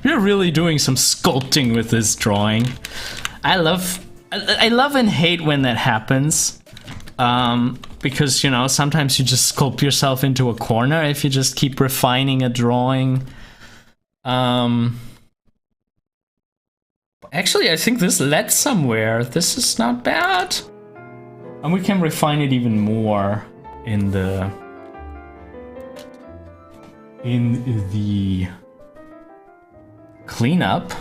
We're really doing some sculpting with this drawing. I love and hate when that happens. Because, you know, sometimes you just sculpt yourself into a corner if you just keep refining a drawing. Actually, I think this led somewhere. This is not bad. And we can refine it even more in the cleanup.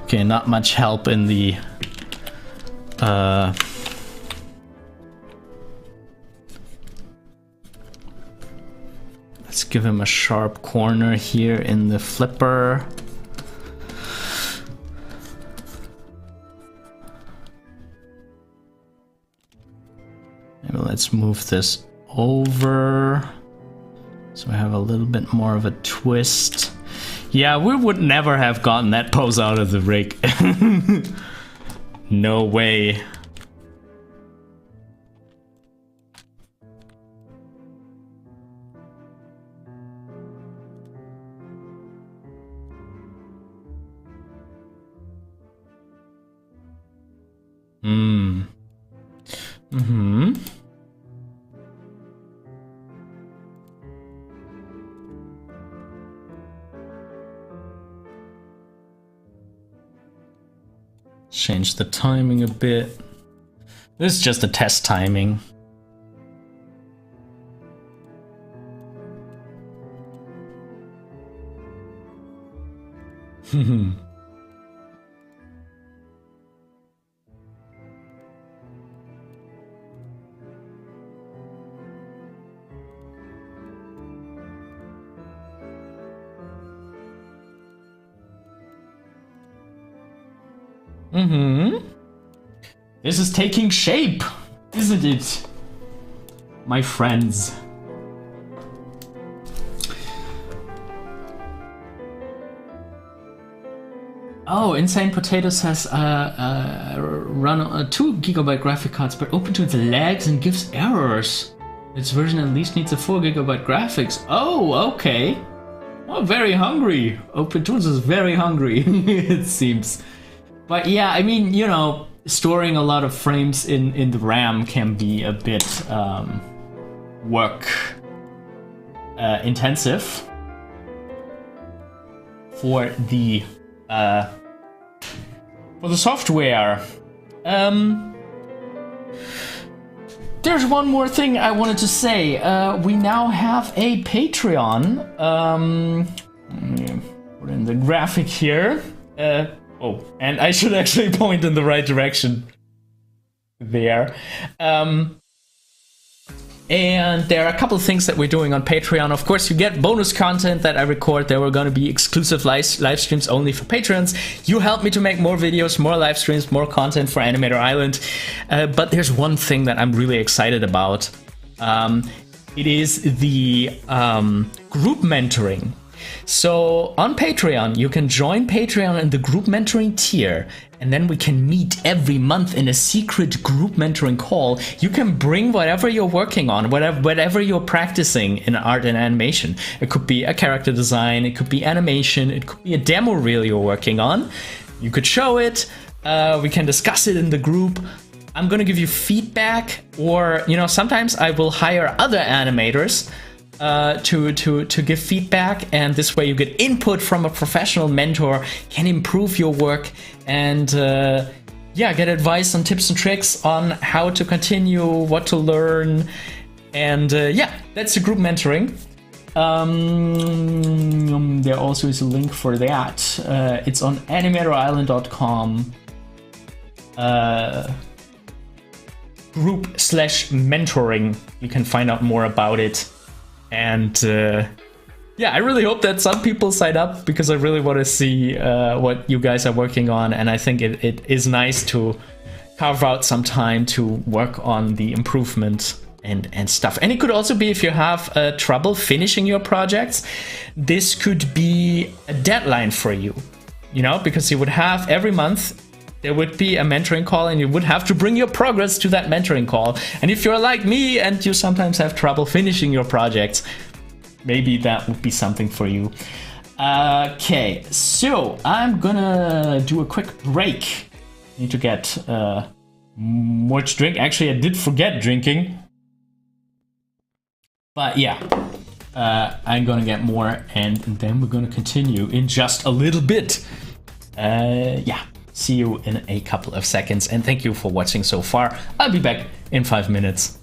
Okay, not much help in the let's give him a sharp corner here in the flipper. Maybe let's move this over so I have a little bit more of a twist. Yeah, we would never have gotten that pose out of the rig. No way. Change the timing a bit. This is just a test timing. This is taking shape, isn't it, my friends? Oh, Insane Potato says run 2 GB graphic cards, but open to its lags and gives errors. Its version at least needs a 4 GB graphics. Oh, okay. Oh, very hungry. OpenTools is very hungry, it seems. But yeah, I mean, you know, storing a lot of frames in the RAM can be a bit work intensive for the software. There's one more thing I wanted to say. We now have a Patreon. Put in the graphic here. Oh, and I should actually point in the right direction there. And there are a couple of things that we're doing on Patreon. Of course, you get bonus content that I record. There were going to be exclusive live streams only for patrons. You help me to make more videos, more live streams, more content for Animator Island. But there's one thing that I'm really excited about. It is the group mentoring. So on Patreon, you can join Patreon in the group mentoring tier, and then we can meet every month in a secret group mentoring call. You can bring whatever you're working on, whatever you're practicing in art and animation. It could be a character design, it could be animation, it could be a demo reel you're working on. You could show it, we can discuss it in the group. I'm gonna give you feedback, or, you know, sometimes I will hire other animators to give feedback, and this way you get input from a professional mentor, can improve your work, and yeah, get advice on tips and tricks on how to continue, what to learn, and yeah, that's the group mentoring. There also is a link for that. It's on animatorisland.com group/mentoring. You can find out more about it. And yeah, I really hope that some people sign up, because I really want to see what you guys are working on, and I think it is nice to carve out some time to work on the improvement and stuff. And it could also be, if you have trouble finishing your projects, this could be a deadline for you, you know, because you would have every month there would be a mentoring call, and you would have to bring your progress to that mentoring call. And if you're like me and you sometimes have trouble finishing your projects, maybe that would be something for you. Okay, so I'm gonna do a quick break. Need to get more to drink. Actually, I did forget drinking. But yeah, I'm gonna get more, and then we're gonna continue in just a little bit. Yeah. See you in a couple of seconds, and thank you for watching so far. I'll be back in 5 minutes.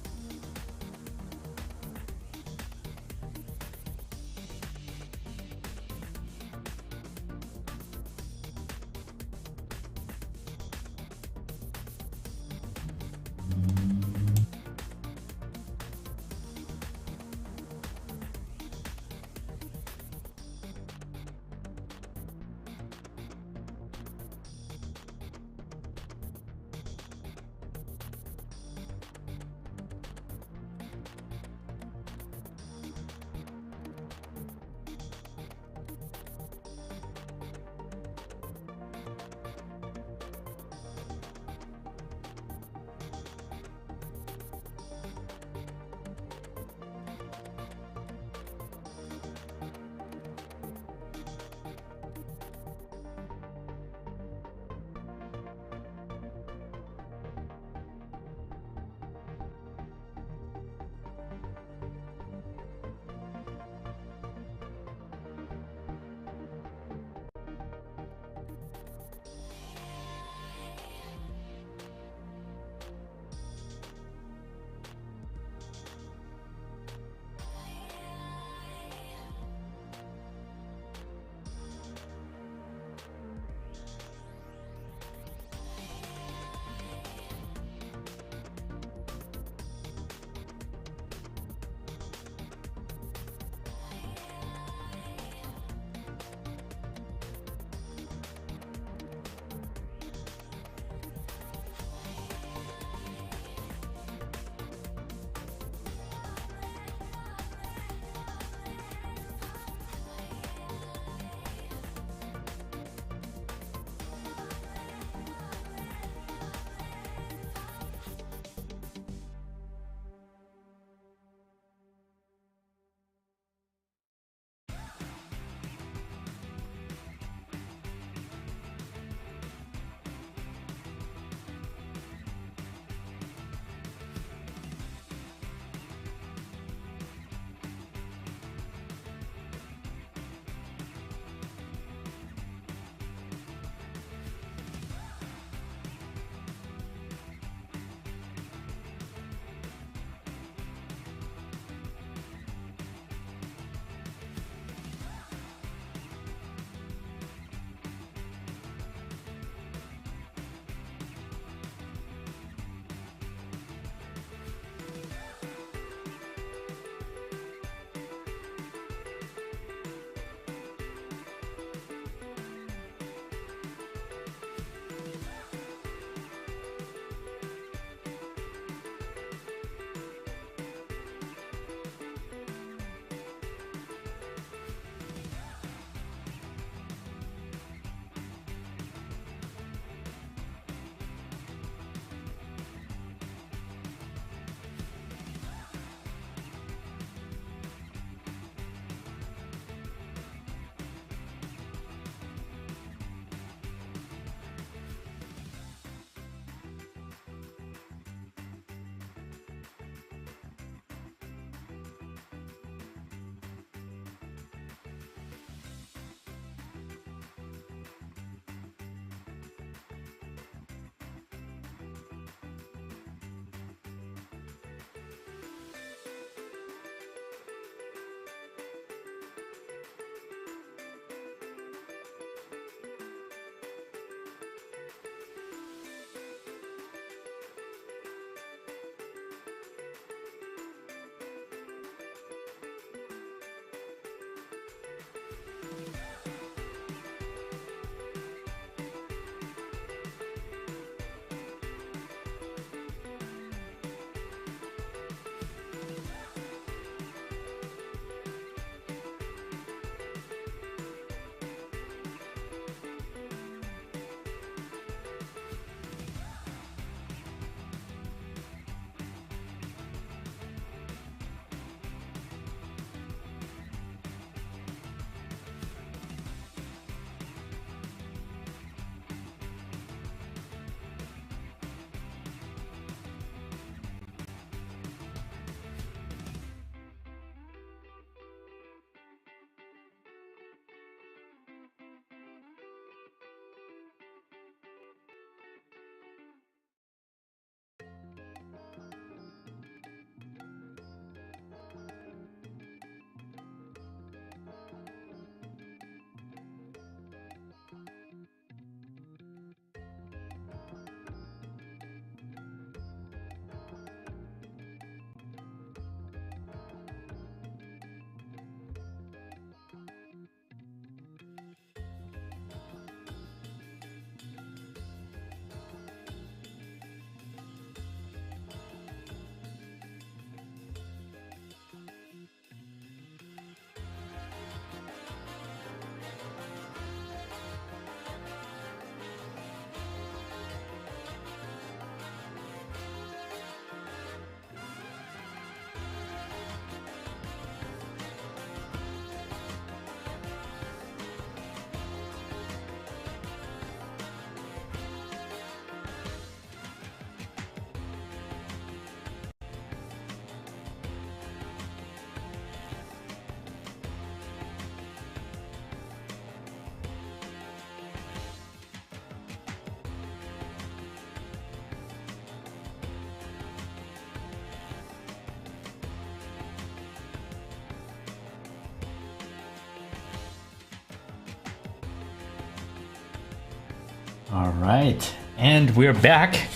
Alright, and we're back.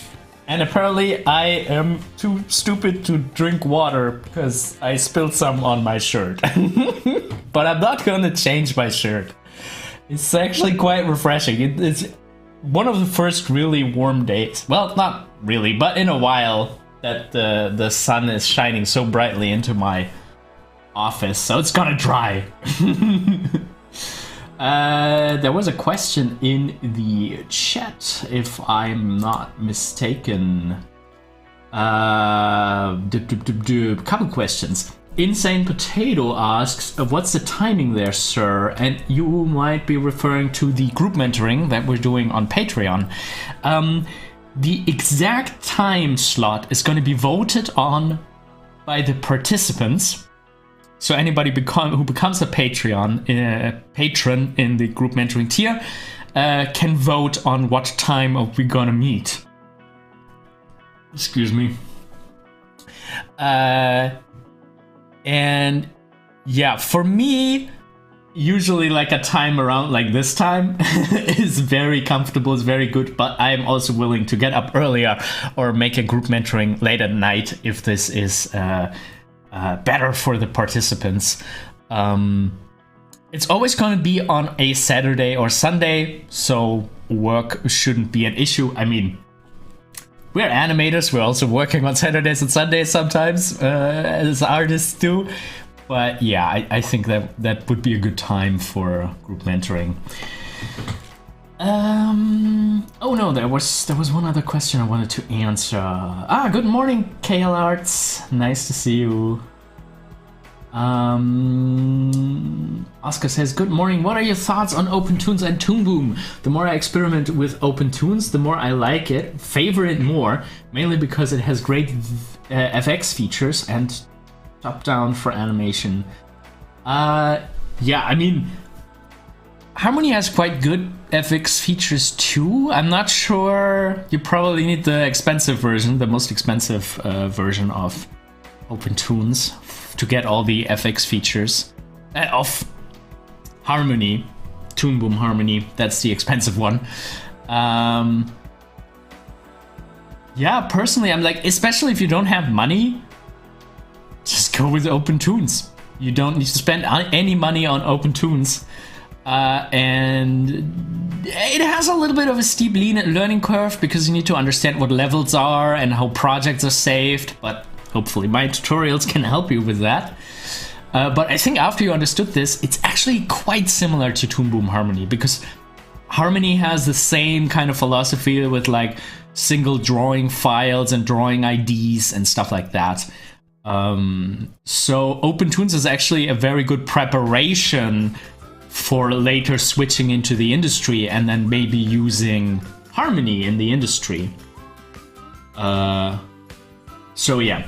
And apparently I am too stupid to drink water because I spilled some on my shirt. But I'm not gonna change my shirt. It's actually quite refreshing. It's one of the first really warm days. Well, not really, but in a while that the sun is shining so brightly into my office, so it's gonna dry. There was a question in the chat, if I'm not mistaken. Couple questions. Insane Potato asks, what's the timing there, sir? And you might be referring to the group mentoring that we're doing on Patreon. The exact time slot is going to be voted on by the participants. So anybody who becomes a patron in the group mentoring tier can vote on what time we're gonna meet. Excuse me. And yeah, for me, usually like a time around like this time is very comfortable, is very good, but I'm also willing to get up earlier or make a group mentoring late at night if this is better for the participants. It's always going to be on a Saturday or Sunday, so work shouldn't be an issue. I mean, we're animators, we're also working on Saturdays and Sundays sometimes, as artists do. But yeah, I think that would be a good time for group mentoring. Oh no, there was one other question I wanted to answer. Good morning, KL Arts. Nice to see you. Oscar says, good morning. What are your thoughts on OpenToonz and Toon Boom? The more I experiment with OpenToonz, the more I like it, favor it more, mainly because it has great FX features and top-down for animation. Yeah, I mean, Harmony has quite good FX features too. I'm not sure. You probably need the expensive version, the most expensive version of OpenToonz to get all the FX features of Harmony, Toon Boom Harmony. That's the expensive one. Yeah, personally, I'm like, especially if you don't have money, just go with OpenToonz. You don't need to spend any money on OpenToonz. And it has a little bit of a steep learning curve because you need to understand what levels are and how projects are saved, but hopefully my tutorials can help you with that. But I think after you understood this, it's actually quite similar to Toon Boom Harmony, because Harmony has the same kind of philosophy with like single drawing files and drawing IDs and stuff like that. So OpenToonz is actually a very good preparation for later switching into the industry and then maybe using Harmony in the industry. So yeah.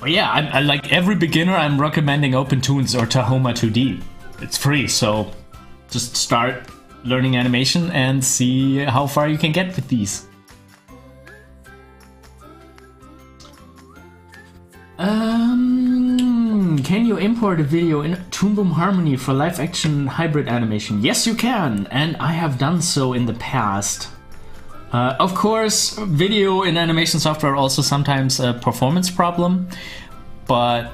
But yeah, I like every beginner, I'm recommending OpenToonz or Tahoma 2D. It's free, so just start learning animation and see how far you can get with these. Can you import a video in Toon Boom Harmony for live action hybrid animation? Yes, you can, and I have done so in the past. Of course, video in animation software also sometimes a performance problem, but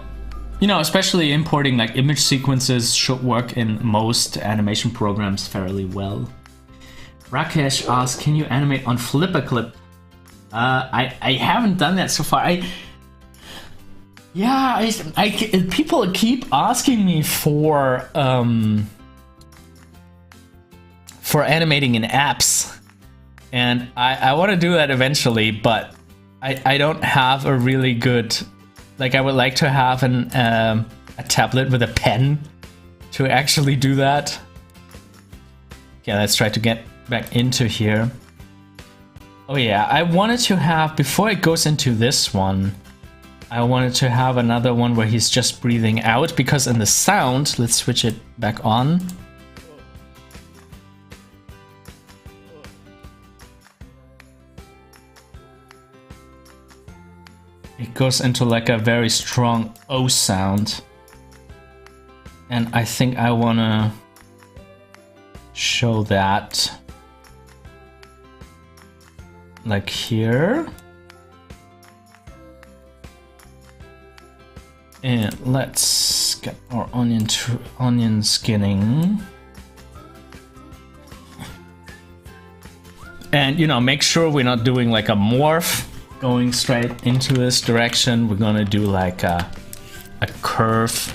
you know, especially importing like image sequences should work in most animation programs fairly well. Rakesh asks, can you animate on FlipperClip? I haven't done that so far. People keep asking me for animating in apps, and I want to do that eventually, but I don't have a really good, like, I would like to have a tablet with a pen to actually do that. Okay, let's try to get back into here. Oh yeah, I wanted to have, before it goes into this one, I wanted to have another one where he's just breathing out, because in the sound, let's switch it back on. It goes into like a very strong O sound. And I think I wanna show that like here. And let's get our onion skinning. And, you know, make sure we're not doing like a morph going straight into this direction. We're gonna do like a curve.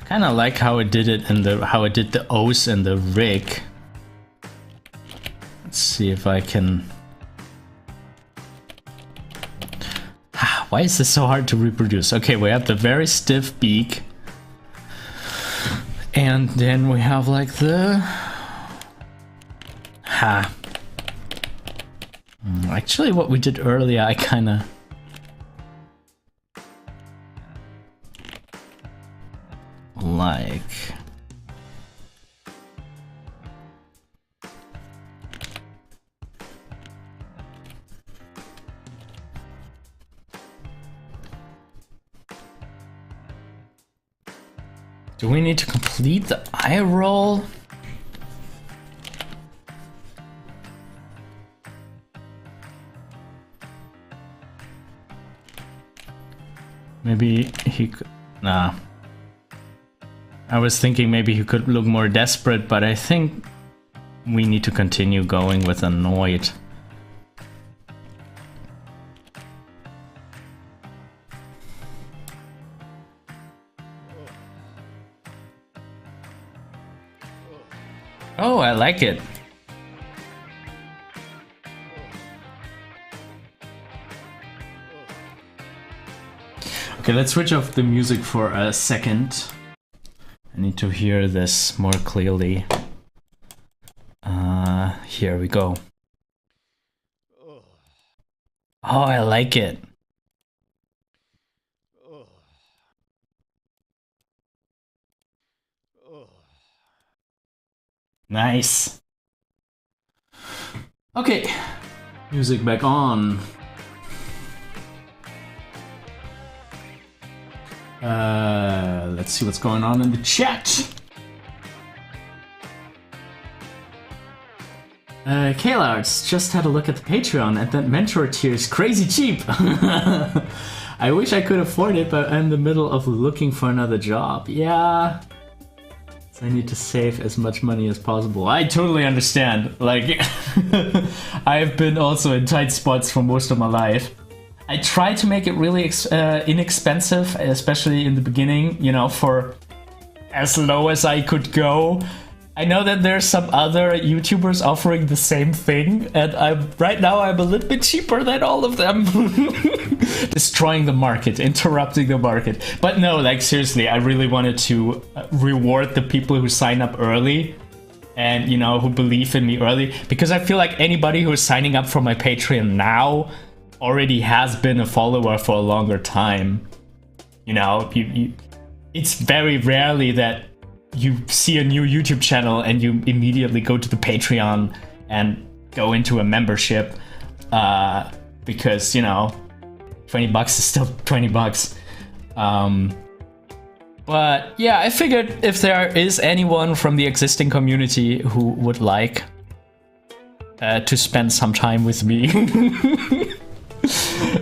Kind of like how it did it in how it did the O's and the rig. Let's see if I can. Why is this so hard to reproduce? Okay, we have the very stiff beak, and then we have like the Actually, what we did earlier, I kind of. Like do we need to complete the eye roll? Maybe he could. Nah. I was thinking maybe he could look more desperate, but I think we need to continue going with annoyed. Oh, I like it. Okay, let's switch off the music for a second. I need to hear this more clearly. Here we go. Oh, I like it. Nice. Okay, music back on. Let's see what's going on in the chat. Kaylards just had a look at the Patreon and that mentor tier is crazy cheap. I wish I could afford it, but I'm in the middle of looking for another job. Yeah. So I need to save as much money as possible. I totally understand. Like, I've been also in tight spots for most of my life. I tried to make it really inexpensive, especially in the beginning, you know, for as low as I could go. I know that there's some other YouTubers offering the same thing, and right now I'm a little bit cheaper than all of them. Destroying the market, interrupting the market. But no, like seriously, I really wanted to reward the people who sign up early and, you know, who believe in me early, because I feel like anybody who is signing up for my Patreon now already has been a follower for a longer time. You know, it's very rarely that you see a new YouTube channel and you immediately go to the Patreon and go into a membership, because, you know, 20 bucks is still 20 bucks. But yeah, I figured if there is anyone from the existing community who would like to spend some time with me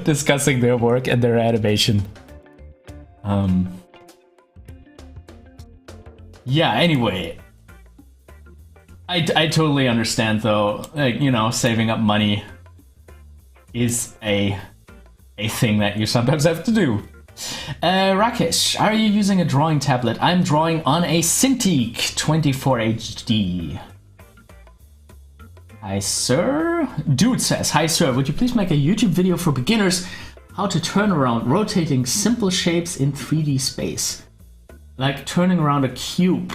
discussing their work and their animation. Yeah, anyway. I totally understand though, like, you know, saving up money is a thing that you sometimes have to do. Rakesh, are you using a drawing tablet? I'm drawing on a Cintiq 24 HD. Hi, sir. Dude says, hi, sir. Would you please make a YouTube video for beginners how to turn around rotating simple shapes in 3D space? Like turning around a cube.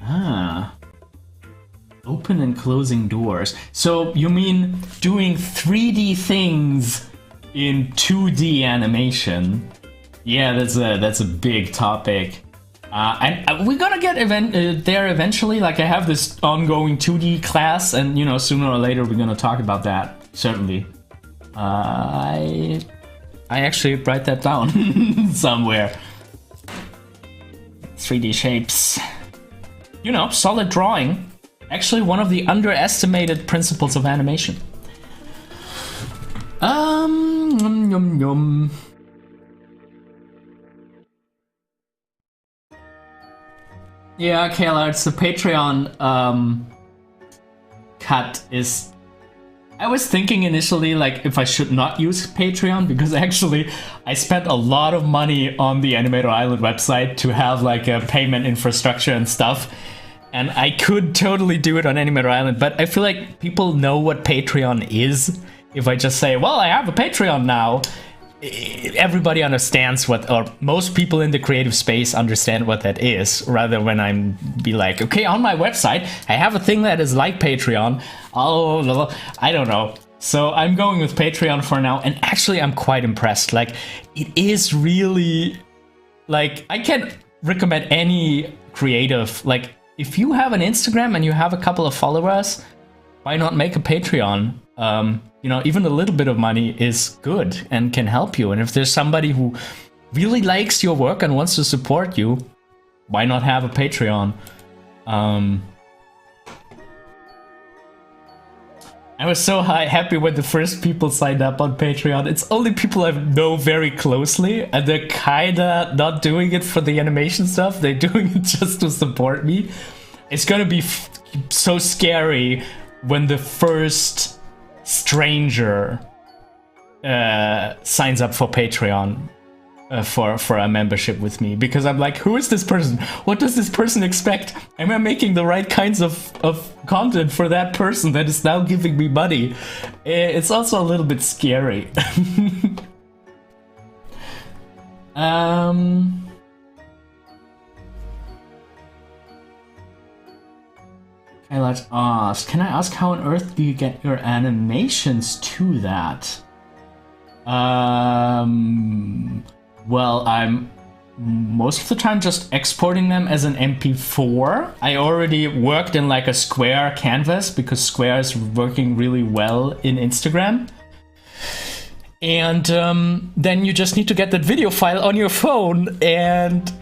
Ah. Open and closing doors. So you mean doing 3D things in 2D animation? Yeah, that's a big topic. And we're gonna get there eventually. Like, I have this ongoing 2D class, and you know, sooner or later we're gonna talk about that. Certainly. I actually write that down somewhere. 3D shapes. You know, solid drawing. Actually, one of the underestimated principles of animation. Yum yum. Yeah, Kayla, it's the Patreon cut is... I was thinking initially, like, if I should not use Patreon, because actually I spent a lot of money on the Animator Island website to have, like, a payment infrastructure and stuff. And I could totally do it on Animator Island, but I feel like people know what Patreon is. If I just say, well, I have a Patreon now, everybody understands what, or most people in the creative space understand what that is, rather when I'm be like, okay, on my website, I have a thing that is like Patreon. Oh, I don't know. So I'm going with Patreon for now, and actually I'm quite impressed. Like, it is really, like, I can't recommend any creative, like, if you have an Instagram and you have a couple of followers, why not make a Patreon? You know, even a little bit of money is good and can help you. And if there's somebody who really likes your work and wants to support you, why not have a Patreon? I was so happy when the first people signed up on Patreon. It's only people I know very closely, and they're kinda not doing it for the animation stuff. They're doing it just to support me. It's gonna be so scary when the first stranger signs up for Patreon for a membership with me, because I'm like, who is this person? What does this person expect? Am I making the right kinds of content for that person that is now giving me money? It's also a little bit scary. Okay, let's ask. Can I ask how on earth do you get your animations to that? Well, I'm most of the time just exporting them as an MP4. I already worked in like a Square canvas because Square is working really well in Instagram. And then you just need to get that video file on your phone, and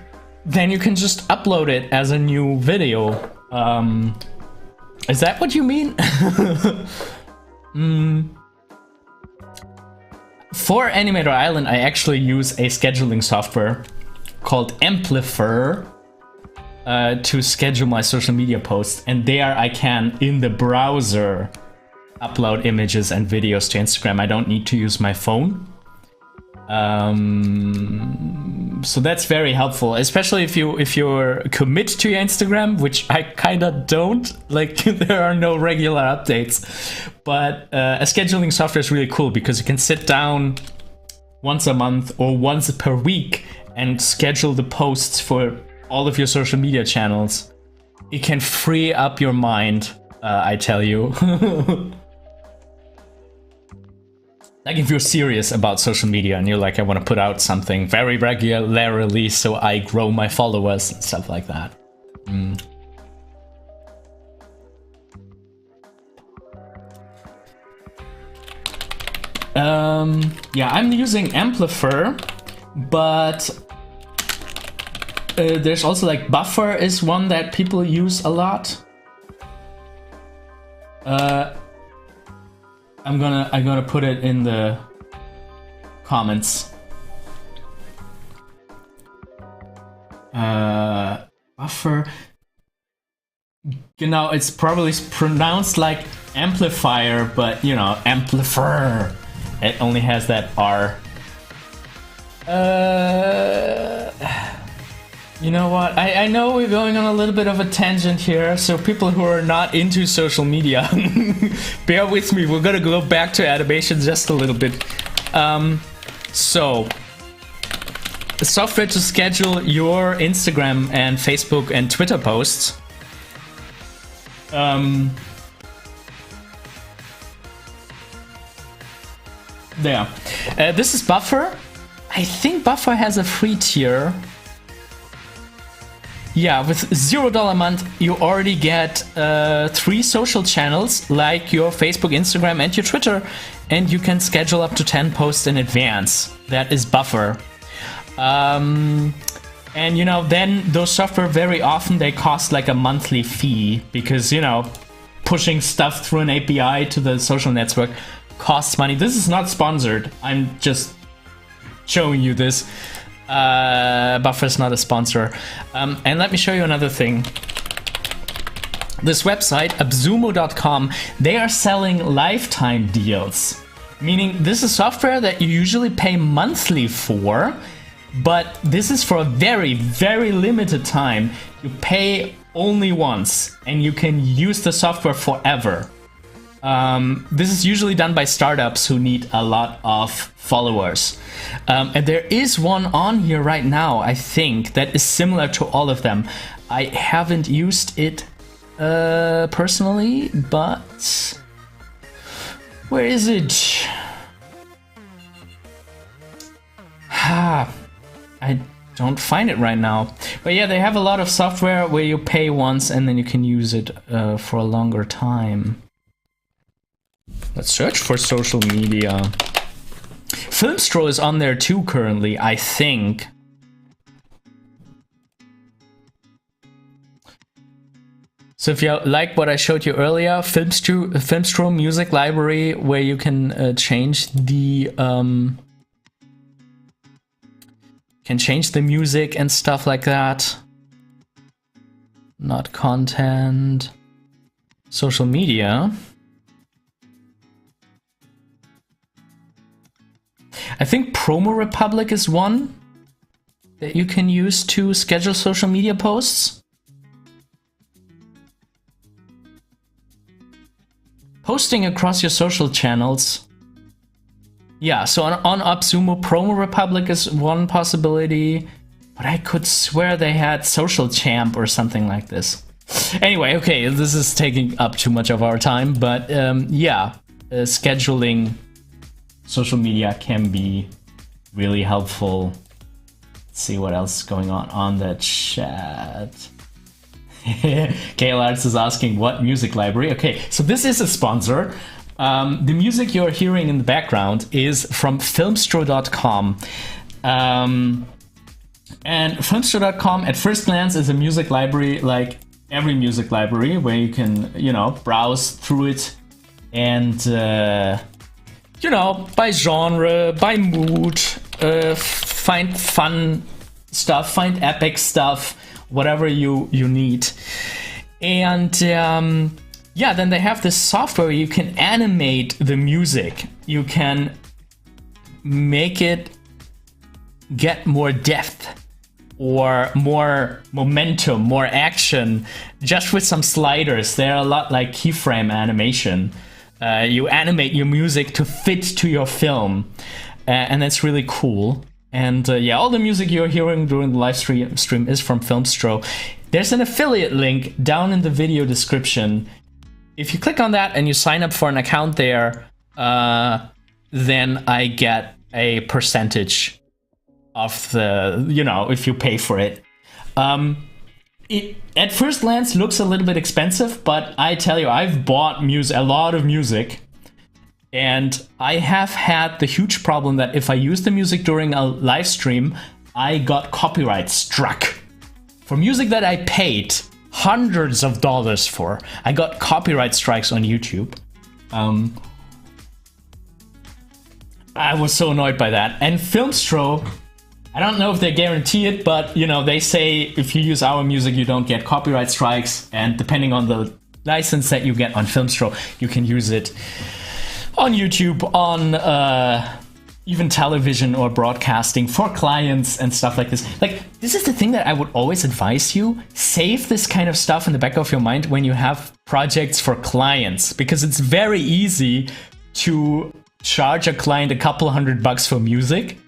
then you can just upload it as a new video. Is that what you mean? For Animator Island, I actually use a scheduling software called Amplifier to schedule my social media posts. And there I can, in the browser, upload images and videos to Instagram. I don't need to use my phone. So that's very helpful, especially if you're commit to your Instagram, which I kinda don't. Like, there are no regular updates, but a scheduling software is really cool because you can sit down once a month or once per week and schedule the posts for all of your social media channels. It can free up your mind, I tell you. Like, if you're serious about social media and you're like, I want to put out something very regularly so I grow my followers and stuff like that. Yeah, I'm using Amplifier, but there's also like Buffer is one that people use a lot. I'm gonna put it in the comments. Buffer. You know, it's probably pronounced like amplifier, but you know, amplifier. It only has that R. You know what? I know we're going on a little bit of a tangent here, so people who are not into social media, bear with me. We're gonna go back to animation just a little bit. So, the software to schedule your Instagram and Facebook and Twitter posts. There. This is Buffer. I think Buffer has a free tier. Yeah, with $0 a month, you already get 3 social channels like your Facebook, Instagram, and your Twitter, and you can schedule up to 10 posts in advance. That is Buffer. And you know, then those software very often they cost like a monthly fee because, you know, pushing stuff through an API to the social network costs money. This is not sponsored. I'm just showing you this. Buffer is not a sponsor. And let me show you another thing. This website, absumo.com, they are selling lifetime deals. Meaning this is software that you usually pay monthly for, but this is for a very, very limited time. You pay only once and you can use the software forever. This is usually done by startups who need a lot of followers. And there is one on here right now, I think, that is similar to all of them. I haven't used it personally, but where is it? I don't find it right now. But yeah, they have a lot of software where you pay once and then you can use it for a longer time. Let's search for social media. Filmstro is on there too currently, I think. So if you like what I showed you earlier, Filmstro music library where you can change the music and stuff like that. Not content. Social media. I think Promo Republic is one that you can use to schedule social media posts. Posting across your social channels. Yeah, so on AppSumo, Promo Republic is one possibility, but I could swear they had Social Champ or something like this. Anyway, okay, this is taking up too much of our time, but yeah, scheduling social media can be really helpful. Let's see what else is going on the chat. KLRs is asking what music library. Okay, so this is a sponsor. The music you're hearing in the background is from filmstro.com. And filmstro.com at first glance is a music library like every music library where you can, you know, browse through it and you know, by genre, by mood, find fun stuff, find epic stuff, whatever you need. And yeah, then they have this software where you can animate the music. You can make it get more depth or more momentum, more action, just with some sliders. They're a lot like keyframe animation. You animate your music to fit to your film, and that's really cool. And yeah, all the music you're hearing during the live stream is from Filmstro. There's an affiliate link down in the video description. If you click on that and you sign up for an account there, then I get a percentage of the, you know, if you pay for it. It at first glance looks a little bit expensive, but I tell you, I've bought a lot of music, and I have had the huge problem that if I use the music during a live stream, I got copyright struck. For music that I paid hundreds of dollars for, I got copyright strikes on YouTube. I was so annoyed by that. And Filmstro, I don't know if they guarantee it, but you know, they say if you use our music, you don't get copyright strikes, and depending on the license that you get on Filmstro, you can use it on YouTube, on even television or broadcasting for clients and stuff like this. Like, this is the thing that I would always advise you: save this kind of stuff in the back of your mind when you have projects for clients, because it's very easy to charge a client a couple $100 for music.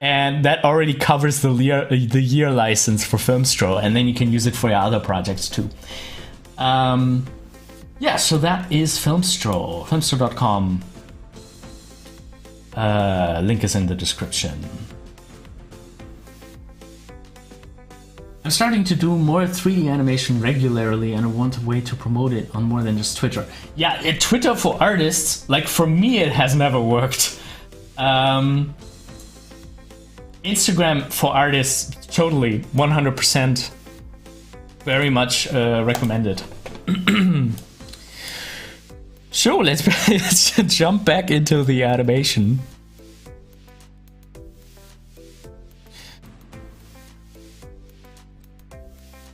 And that already covers the year license for Filmstro, and then you can use it for your other projects too. Yeah, so that is Filmstro, filmstro.com. Link is in the description. I'm starting to do more 3D animation regularly, and I want a way to promote it on more than just Twitter. Yeah, Twitter for artists, like for me it has never worked. Instagram for artists, totally, 100%. Very much recommended. So let's jump back into the animation.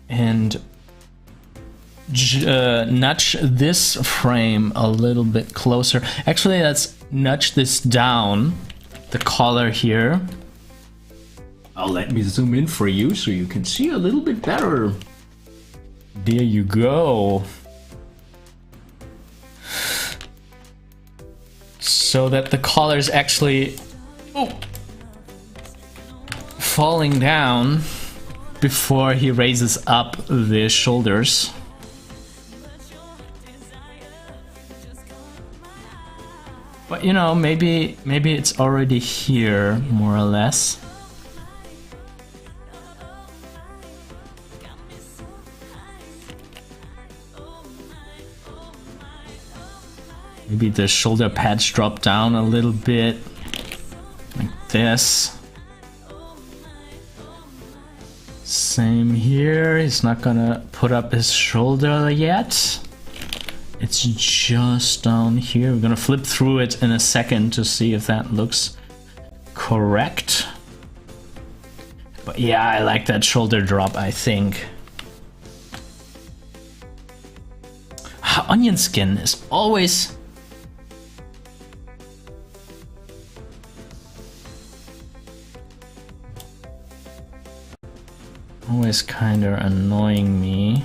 And nudge this frame a little bit closer. Actually, let's nudge this down, the color here. Oh, let me zoom in for you so you can see a little bit better. There you go. So that the color is actually falling down before he raises up the shoulders. But you know, maybe it's already here, more or less. Maybe the shoulder pads drop down a little bit, like this. Same here, he's not gonna put up his shoulder yet. It's just down here. We're gonna flip through it in a second to see if that looks correct. But yeah, I like that shoulder drop, I think. Onion skin is always... always kinda annoying me.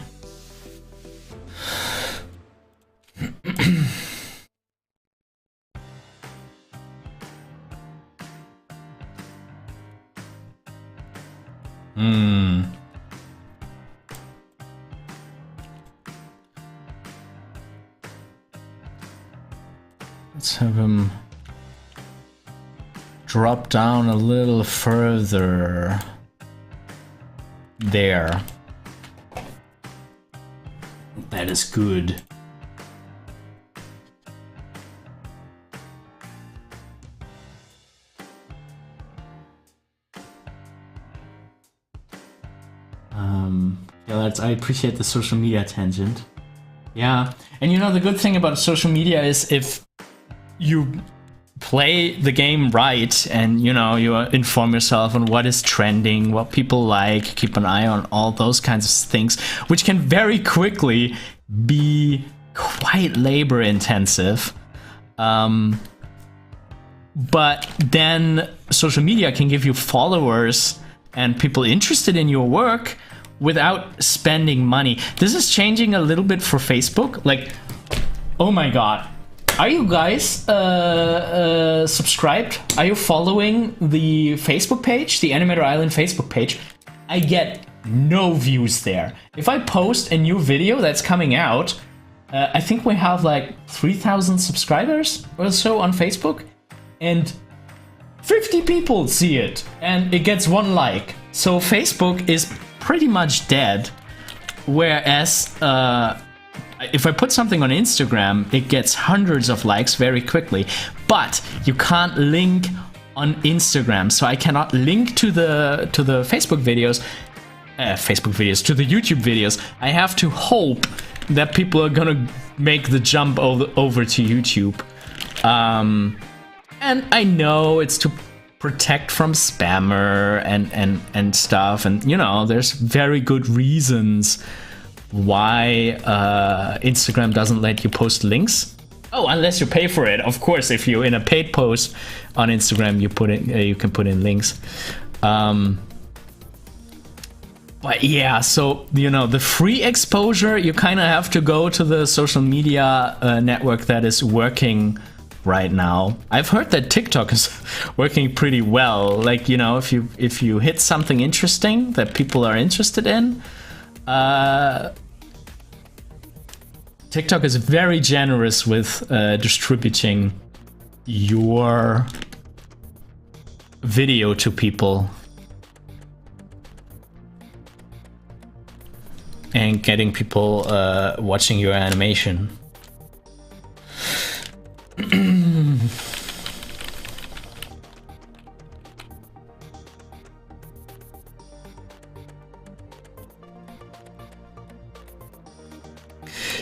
Let's have him drop down a little further. There. That is good. Yeah, I appreciate the social media tangent. Yeah, and you know, the good thing about social media is if you play the game right and you know, you inform yourself on what is trending, what people like, keep an eye on all those kinds of things, which can very quickly be quite labor intensive. But then social media can give you followers and people interested in your work without spending money. This is changing a little bit for Facebook. Like, oh my god, are you guys subscribed? Are you following the Facebook page, the Animator Island Facebook page? I get no views there. If I post a new video that's coming out, I think we have like 3,000 subscribers or so on Facebook, and 50 people see it, and it gets 1 like. So Facebook is pretty much dead, whereas if I put something on Instagram, it gets hundreds of likes very quickly, but you can't link on Instagram, so I cannot link to the Facebook videos, to the YouTube videos. I have to hope that people are gonna make the jump over to YouTube. And I know it's to protect from spammer and stuff, and you know, there's very good reasons why Instagram doesn't let you post links. Oh, unless you pay for it. Of course, if you're in a paid post on Instagram, you can put in links. But yeah, so you know, the free exposure, you kind of have to go to the social media network that is working right now. I've heard that TikTok is working pretty well. Like, you know, if you hit something interesting that people are interested in, TikTok is very generous with distributing your video to people and getting people watching your animation.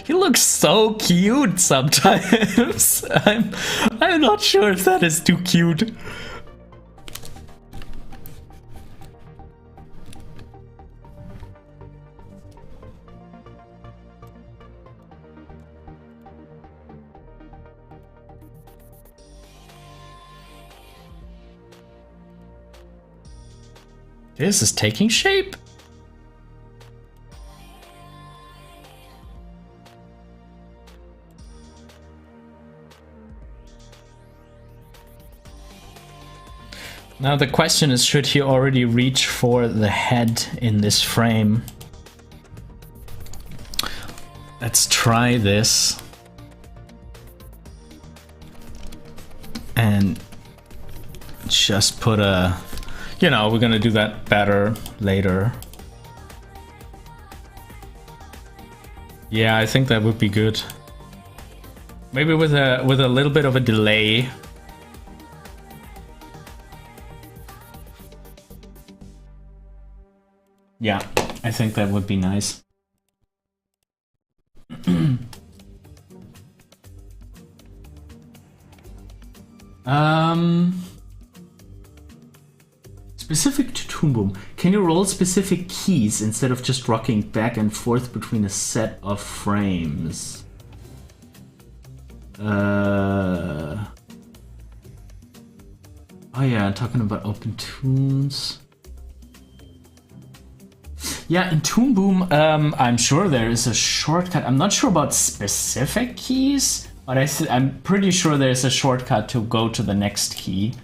You look so cute sometimes. I'm not sure if that is too cute. This is taking shape. Now the question is, should he already reach for the head in this frame? Let's try this. And just put a... You know, we're gonna do that better later. Yeah, I think that would be good. Maybe with a little bit of a delay. Yeah, I think that would be nice. Specific to Toon Boom, can you roll specific keys instead of just rocking back and forth between a set of frames? Oh yeah, I'm talking about Open Tunes. Yeah, in Toon Boom, I'm sure there is a shortcut. I'm not sure about specific keys, but I'm pretty sure there's a shortcut to go to the next key.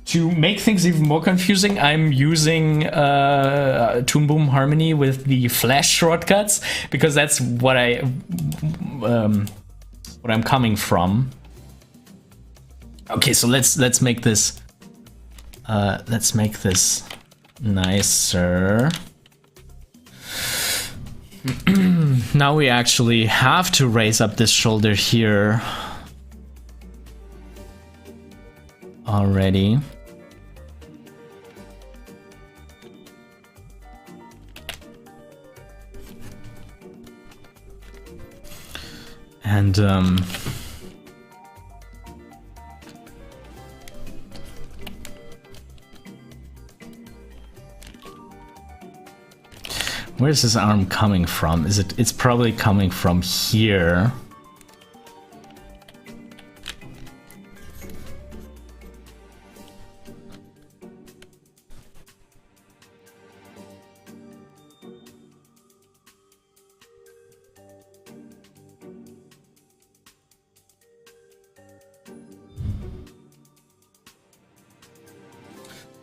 To make things even more confusing, I'm using Toon Boom Harmony with the flash shortcuts because that's what I'm coming from. Okay, so let's make this nicer. Now we actually have to raise up this shoulder here already. And where's his arm coming from? It's probably coming from here.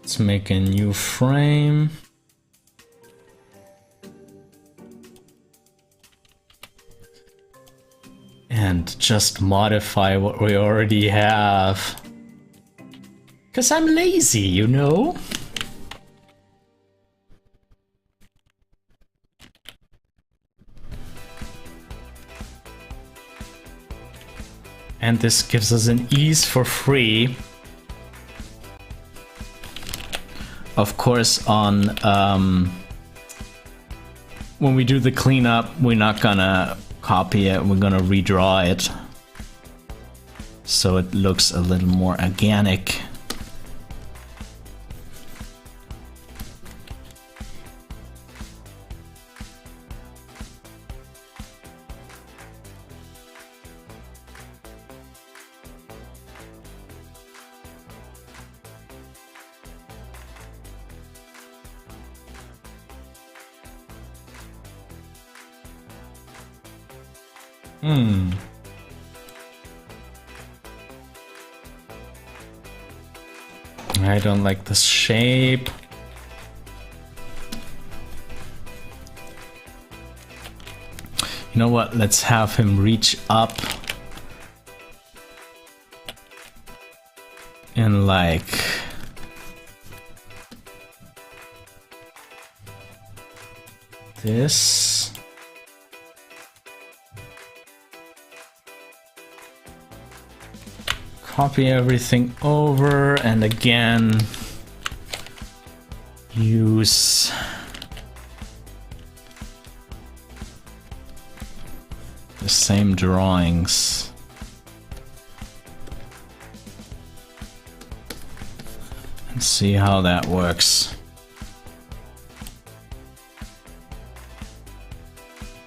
Let's make a new frame. And just modify what we already have. 'Cause I'm lazy, you know? And this gives us an ease for free. Of course, on when we do the cleanup, we're not gonna copy it, we're gonna redraw it so it looks a little more organic. I don't like this shape. You know what? Let's have him reach up and like this. Copy everything over and again use the same drawings. And see how that works.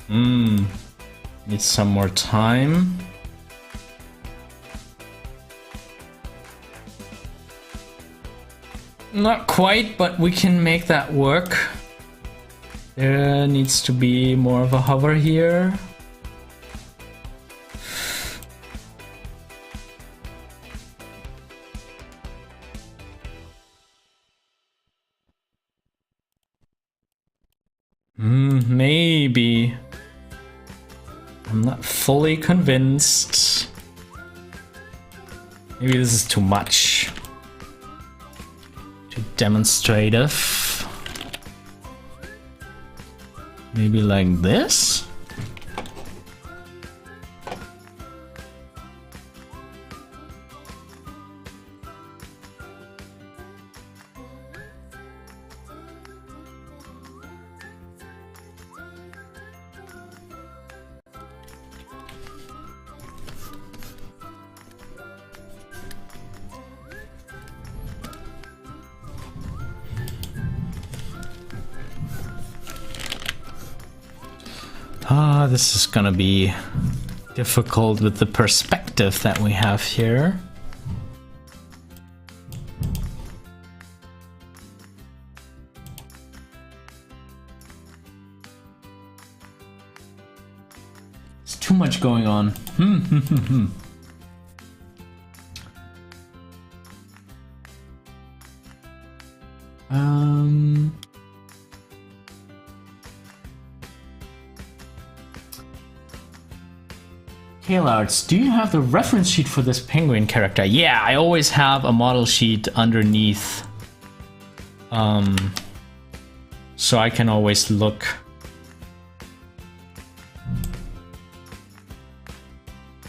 Need some more time. Not quite, but we can make that work. There needs to be more of a hover here. Maybe. I'm not fully convinced. Maybe this is too much. Too demonstrative. Maybe like this? This is gonna be difficult with the perspective that we have here. There's too much going on. Kaylards, do you have the reference sheet for this penguin character? Yeah, I always have a model sheet underneath. So I can always look.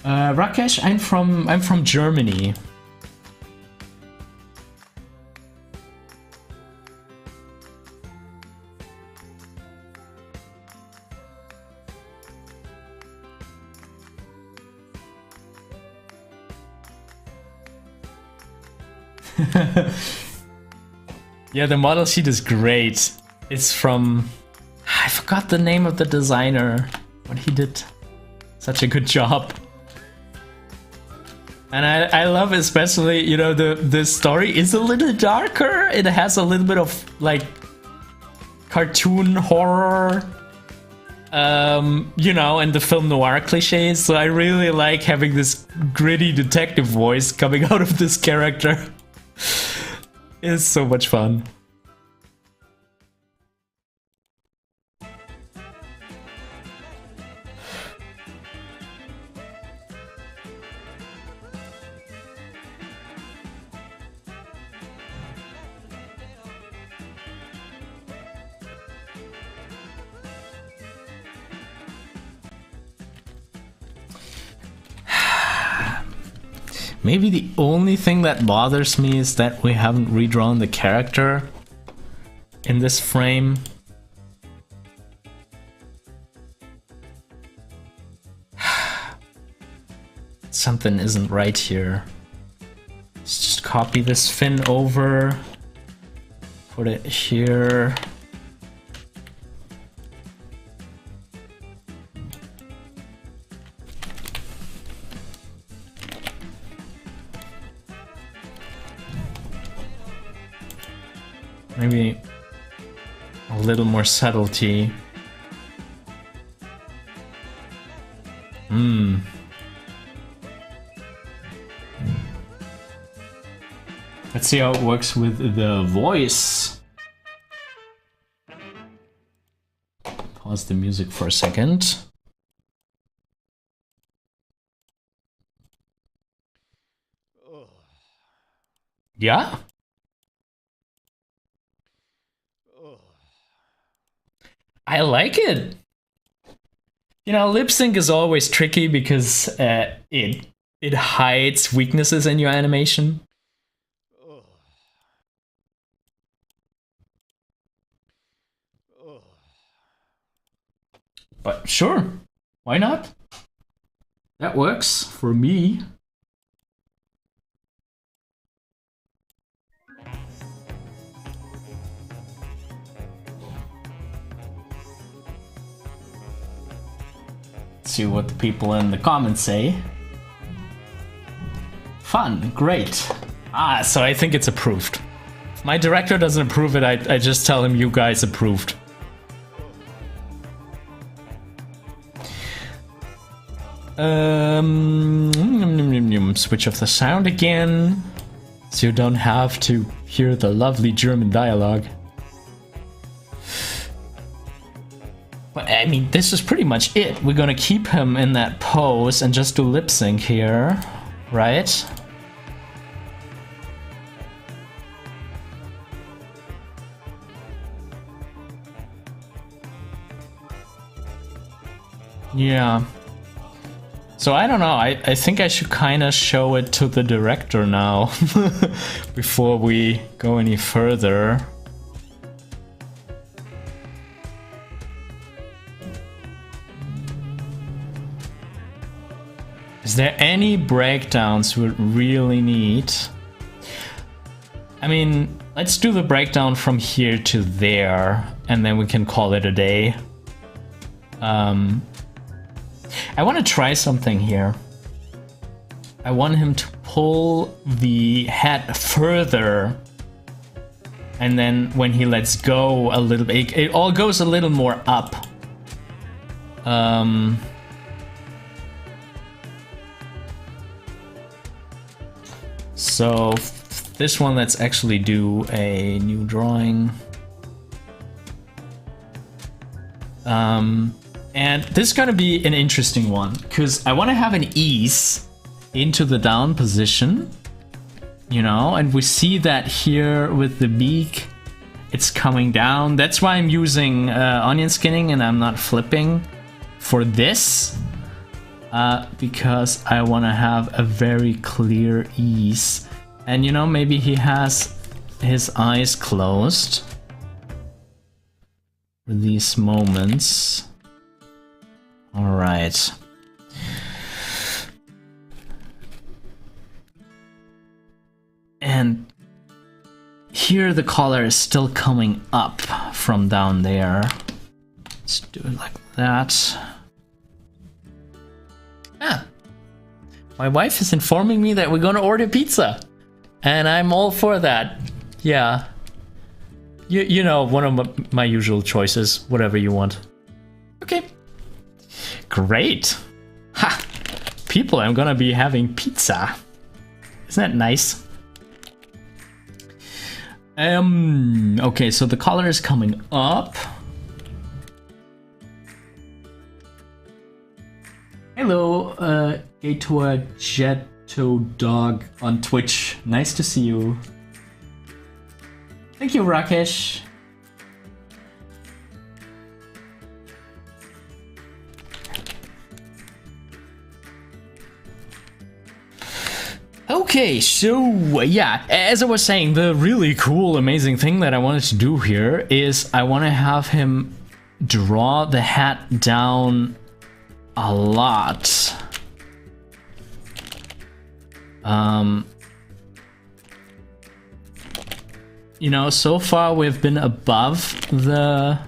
Rakesh, I'm from Germany. Yeah, the model sheet is great. It's from... I forgot the name of the designer, but he did such a good job. And I love especially, you know, the story is a little darker. It has a little bit of like cartoon horror, you know, and the film noir cliches. So I really like having this gritty detective voice coming out of this character. It's so much fun. Maybe the only thing that bothers me is that we haven't redrawn the character in this frame. Something isn't right here. Let's just copy this fin over, put it here. Maybe a little more subtlety. Let's see how it works with the voice. Pause the music for a second. Yeah? I like it. You know, lip sync is always tricky because it hides weaknesses in your animation. But sure, why not? That works for me. Let's see what the people in the comments say. Fun, great. Ah, so I think it's approved. If my director doesn't approve it, I just tell him you guys approved. Switch off the sound again, so you don't have to hear the lovely German dialogue. But I mean, this is pretty much it. We're gonna keep him in that pose and just do lip sync here, right? Yeah. So I don't know, I think I should kind of show it to the director now before we go any further. Is there any breakdowns we really need? I mean, let's do the breakdown from here to there, and then we can call it a day. I want to try something here. I want him to pull the head further, and then when he lets go a little bit, it all goes a little more up. So this one, let's actually do a new drawing. And this is gonna be an interesting one, because I want to have an ease into the down position, you know, and we see that here with the beak, it's coming down. That's why I'm using onion skinning and I'm not flipping for this, because I want to have a very clear ease. And you know, maybe he has his eyes closed for these moments. All right. And here the collar is still coming up from down there. Let's do it like that. Ah. My wife is informing me that we're gonna order pizza. And I'm all for that. Yeah. You know, one of my usual choices. Whatever you want. Okay. Great. Ha! People, I'm gonna be having pizza. Isn't that nice? Okay, so the collar is coming up. Hello, Gator Jetto Dog on Twitch. Nice to see you. Thank you, Rakesh. Okay, so yeah, as I was saying, the really cool, amazing thing that I wanted to do here is I want to have him draw the hat down a lot. You know, so far we've been above the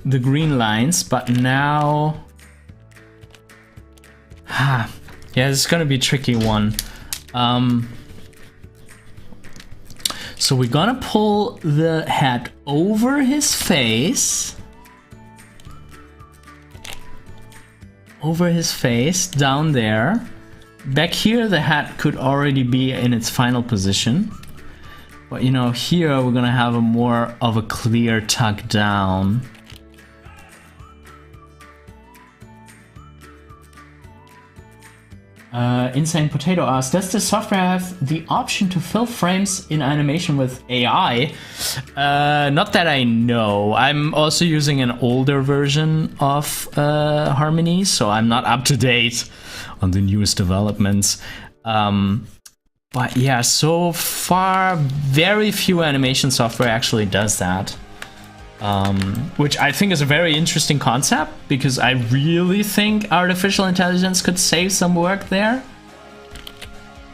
green lines, but now... yeah, this is gonna be a tricky one. So we're gonna pull the hat over his face. Over his face, down there. Back here, the hat could already be in its final position. But you know, here we're gonna have a more of a clear tuck down. Insane Potato asks, does the software have the option to fill frames in animation with AI? Not that I know. I'm also using an older version of Harmony, so I'm not up to date on the newest developments. But yeah, so far, very few animation software actually does that. Which I think is a very interesting concept, because I really think artificial intelligence could save some work there.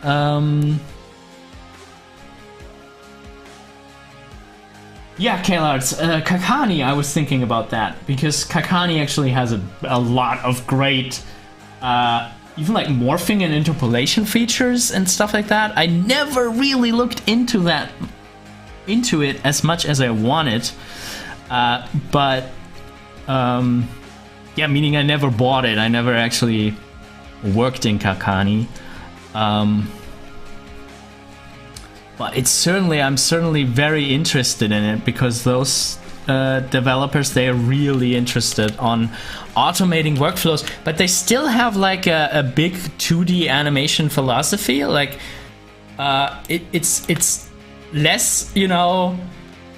Yeah, Kalards, Kakani, I was thinking about that, because Kakani actually has a lot of great, even like morphing and interpolation features and stuff like that. I never really looked into it as much as I wanted. But yeah, meaning I never bought it. I never actually worked in Kakani. But it's certainly, I'm certainly very interested in it, because those developers, they are really interested on automating workflows, but they still have like a big 2D animation philosophy. Like it's less, you know,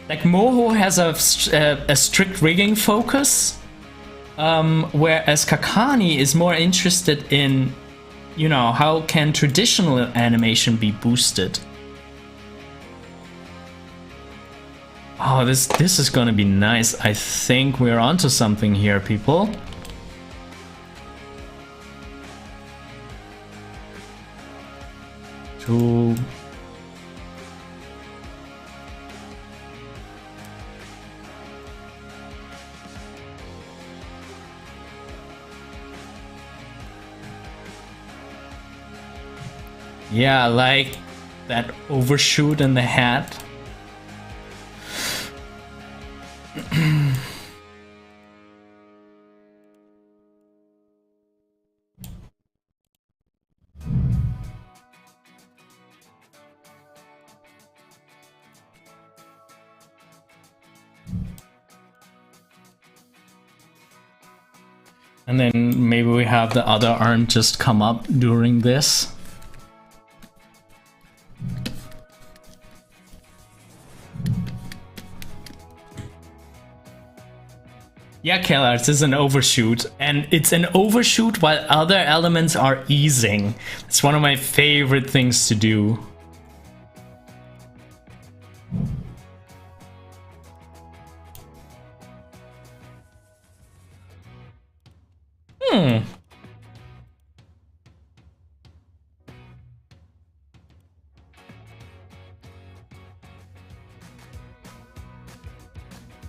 like Moho has a strict rigging focus, whereas Kakani is more interested in, you know, how can traditional animation be boosted. Oh, this is gonna be nice. I think we're onto something here, people. Yeah, like that overshoot in the hat. And then maybe we have the other arm just come up during this. Yeah, Kellars is an overshoot, and it's an overshoot while other elements are easing. It's one of my favorite things to do.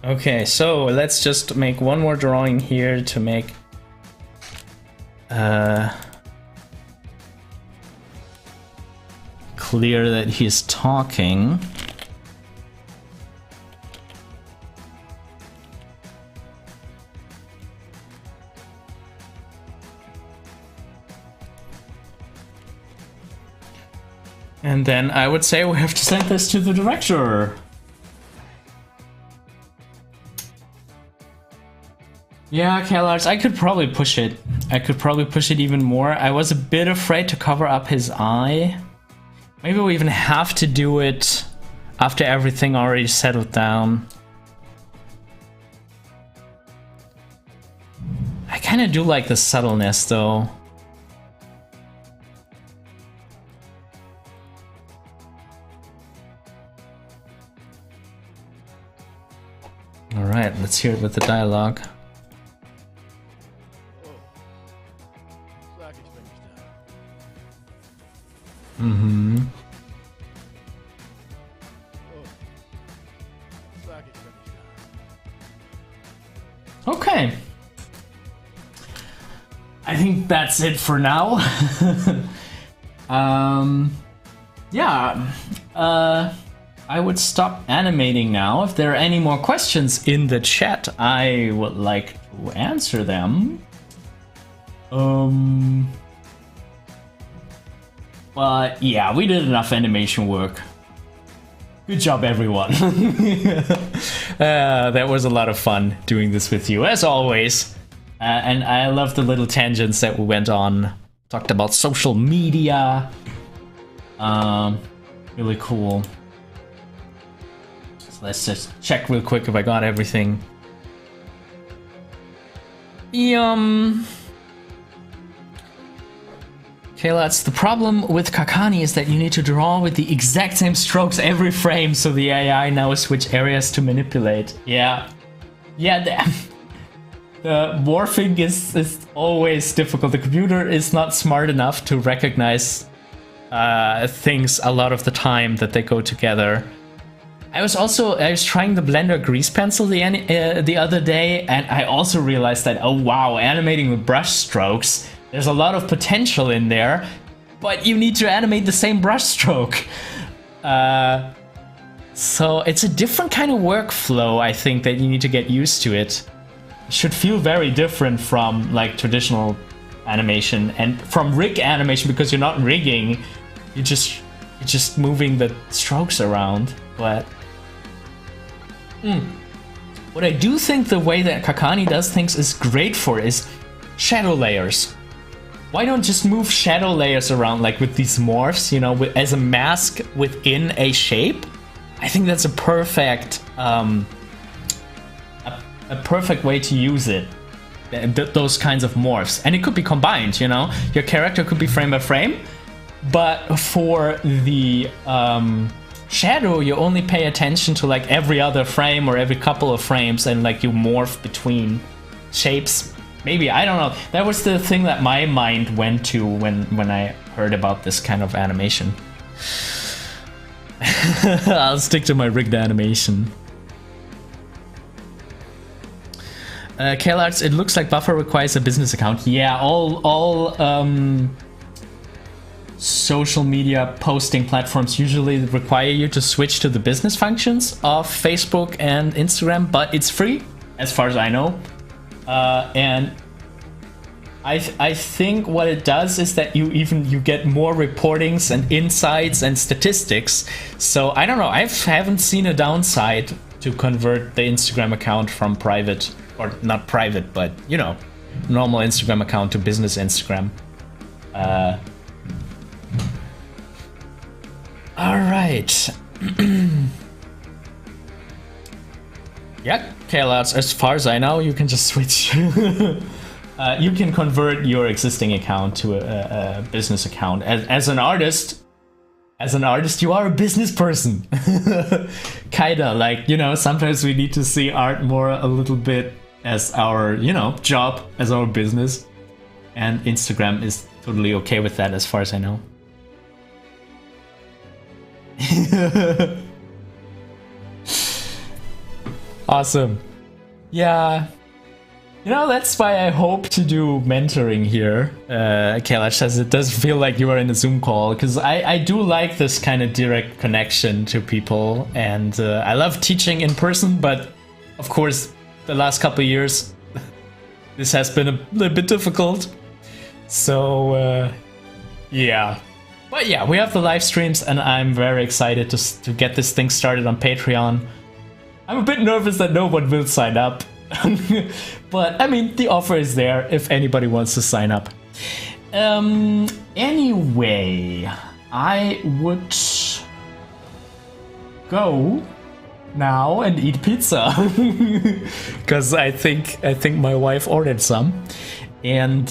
Okay, so let's just make one more drawing here to make clear that he's talking. And then I would say we have to send this to the director. Yeah, Kellars, I could probably push it. I could probably push it even more. I was a bit afraid to cover up his eye. Maybe we even have to do it after everything already settled down. I kind of do like the subtleness, though. Alright, let's hear it with the dialogue. Mm-hmm. Okay. I think that's it for now. Yeah. I would stop animating now. If there are any more questions in the chat, I would like to answer them. But yeah, we did enough animation work. Good job, everyone. That was a lot of fun doing this with you, as always. And I love the little tangents that we went on Talked about social media. Really cool. So let's just check real quick if I got everything. Okay, lads, the problem with Kakani is that you need to draw with the exact same strokes every frame, so the AI knows which areas to manipulate. Yeah. Yeah, the morphing is always difficult. The computer is not smart enough to recognize things a lot of the time that they go together. I was trying the Blender grease pencil the other day, and I also realized that, oh wow, animating with brush strokes, there's a lot of potential in there, but you need to animate the same brush stroke. So it's a different kind of workflow, I think, that you need to get used to it. It should feel very different from like traditional animation and from rig animation, because you're not rigging, you're just moving the strokes around. But what I do think the way that Kakani does things is great for is shadow layers. Why don't just move shadow layers around, like with these morphs, you know, as a mask within a shape? I think that's a perfect perfect way to use it. Those kinds of morphs, and it could be combined. You know, your character could be frame by frame, but for the shadow, you only pay attention to like every other frame or every couple of frames, and like you morph between shapes. Maybe, I don't know. That was the thing that my mind went to when I heard about this kind of animation. I'll stick to my rigged animation. Kalarts, it looks like Buffer requires a business account. Yeah, all social media posting platforms usually require you to switch to the business functions of Facebook and Instagram, but it's free, as far as I know. And I think what it does is that you get more reportings and insights and statistics. So I don't know, I haven't seen a downside to convert the Instagram account from private, or not private, but you know, normal Instagram account to business Instagram. All right. Yeah, Kaylads, as far as I know, you can just switch. You can convert your existing account to a business account. As an artist, you are a business person. Kinda, like, you know, sometimes we need to see art more a little bit as our, you know, job, as our business. And Instagram is totally okay with that, as far as I know. Awesome. Yeah. You know, that's why I hope to do mentoring here. Kailash says it does feel like you are in a Zoom call, because I do like this kind of direct connection to people, and I love teaching in person, but of course the last couple of years this has been a little bit difficult. So yeah. But yeah, we have the live streams, and I'm very excited to get this thing started on Patreon. I'm a bit nervous that no one will sign up. But I mean, the offer is there if anybody wants to sign up. Anyway, I would go now and eat pizza, because I think my wife ordered some. And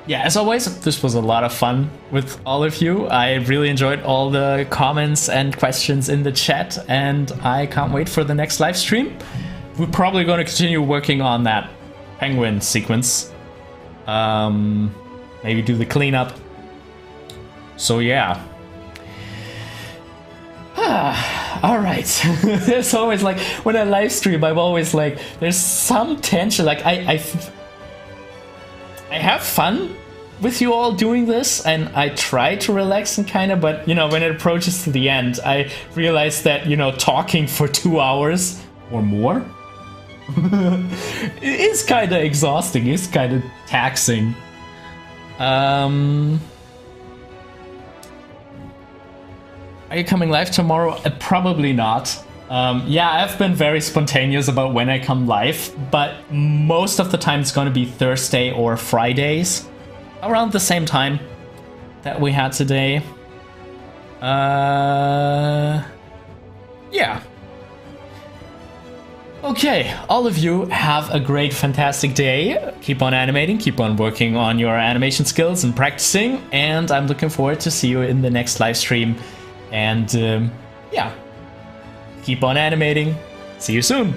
yeah, as always, this was a lot of fun with all of you. I really enjoyed all the comments and questions in the chat, and I can't wait for the next live stream. We're probably going to continue working on that penguin sequence. Maybe do the cleanup. So yeah. All right. There's always like, when I live stream, I'm always like, there's some tension. Like I have fun with you all doing this, and I try to relax and kind of, but you know, when it approaches to the end, I realize that, you know, talking for 2 hours or more it is kind of exhausting. It's kind of taxing. Are you coming live tomorrow? Probably not. Yeah, I've been very spontaneous about when I come live, but most of the time it's going to be Thursday or Fridays. around the same time that we had today. Yeah. Okay, all of you have a great, fantastic day. Keep on animating, keep on working on your animation skills and practicing, and I'm looking forward to see you in the next live stream. And yeah, keep on animating. See you soon.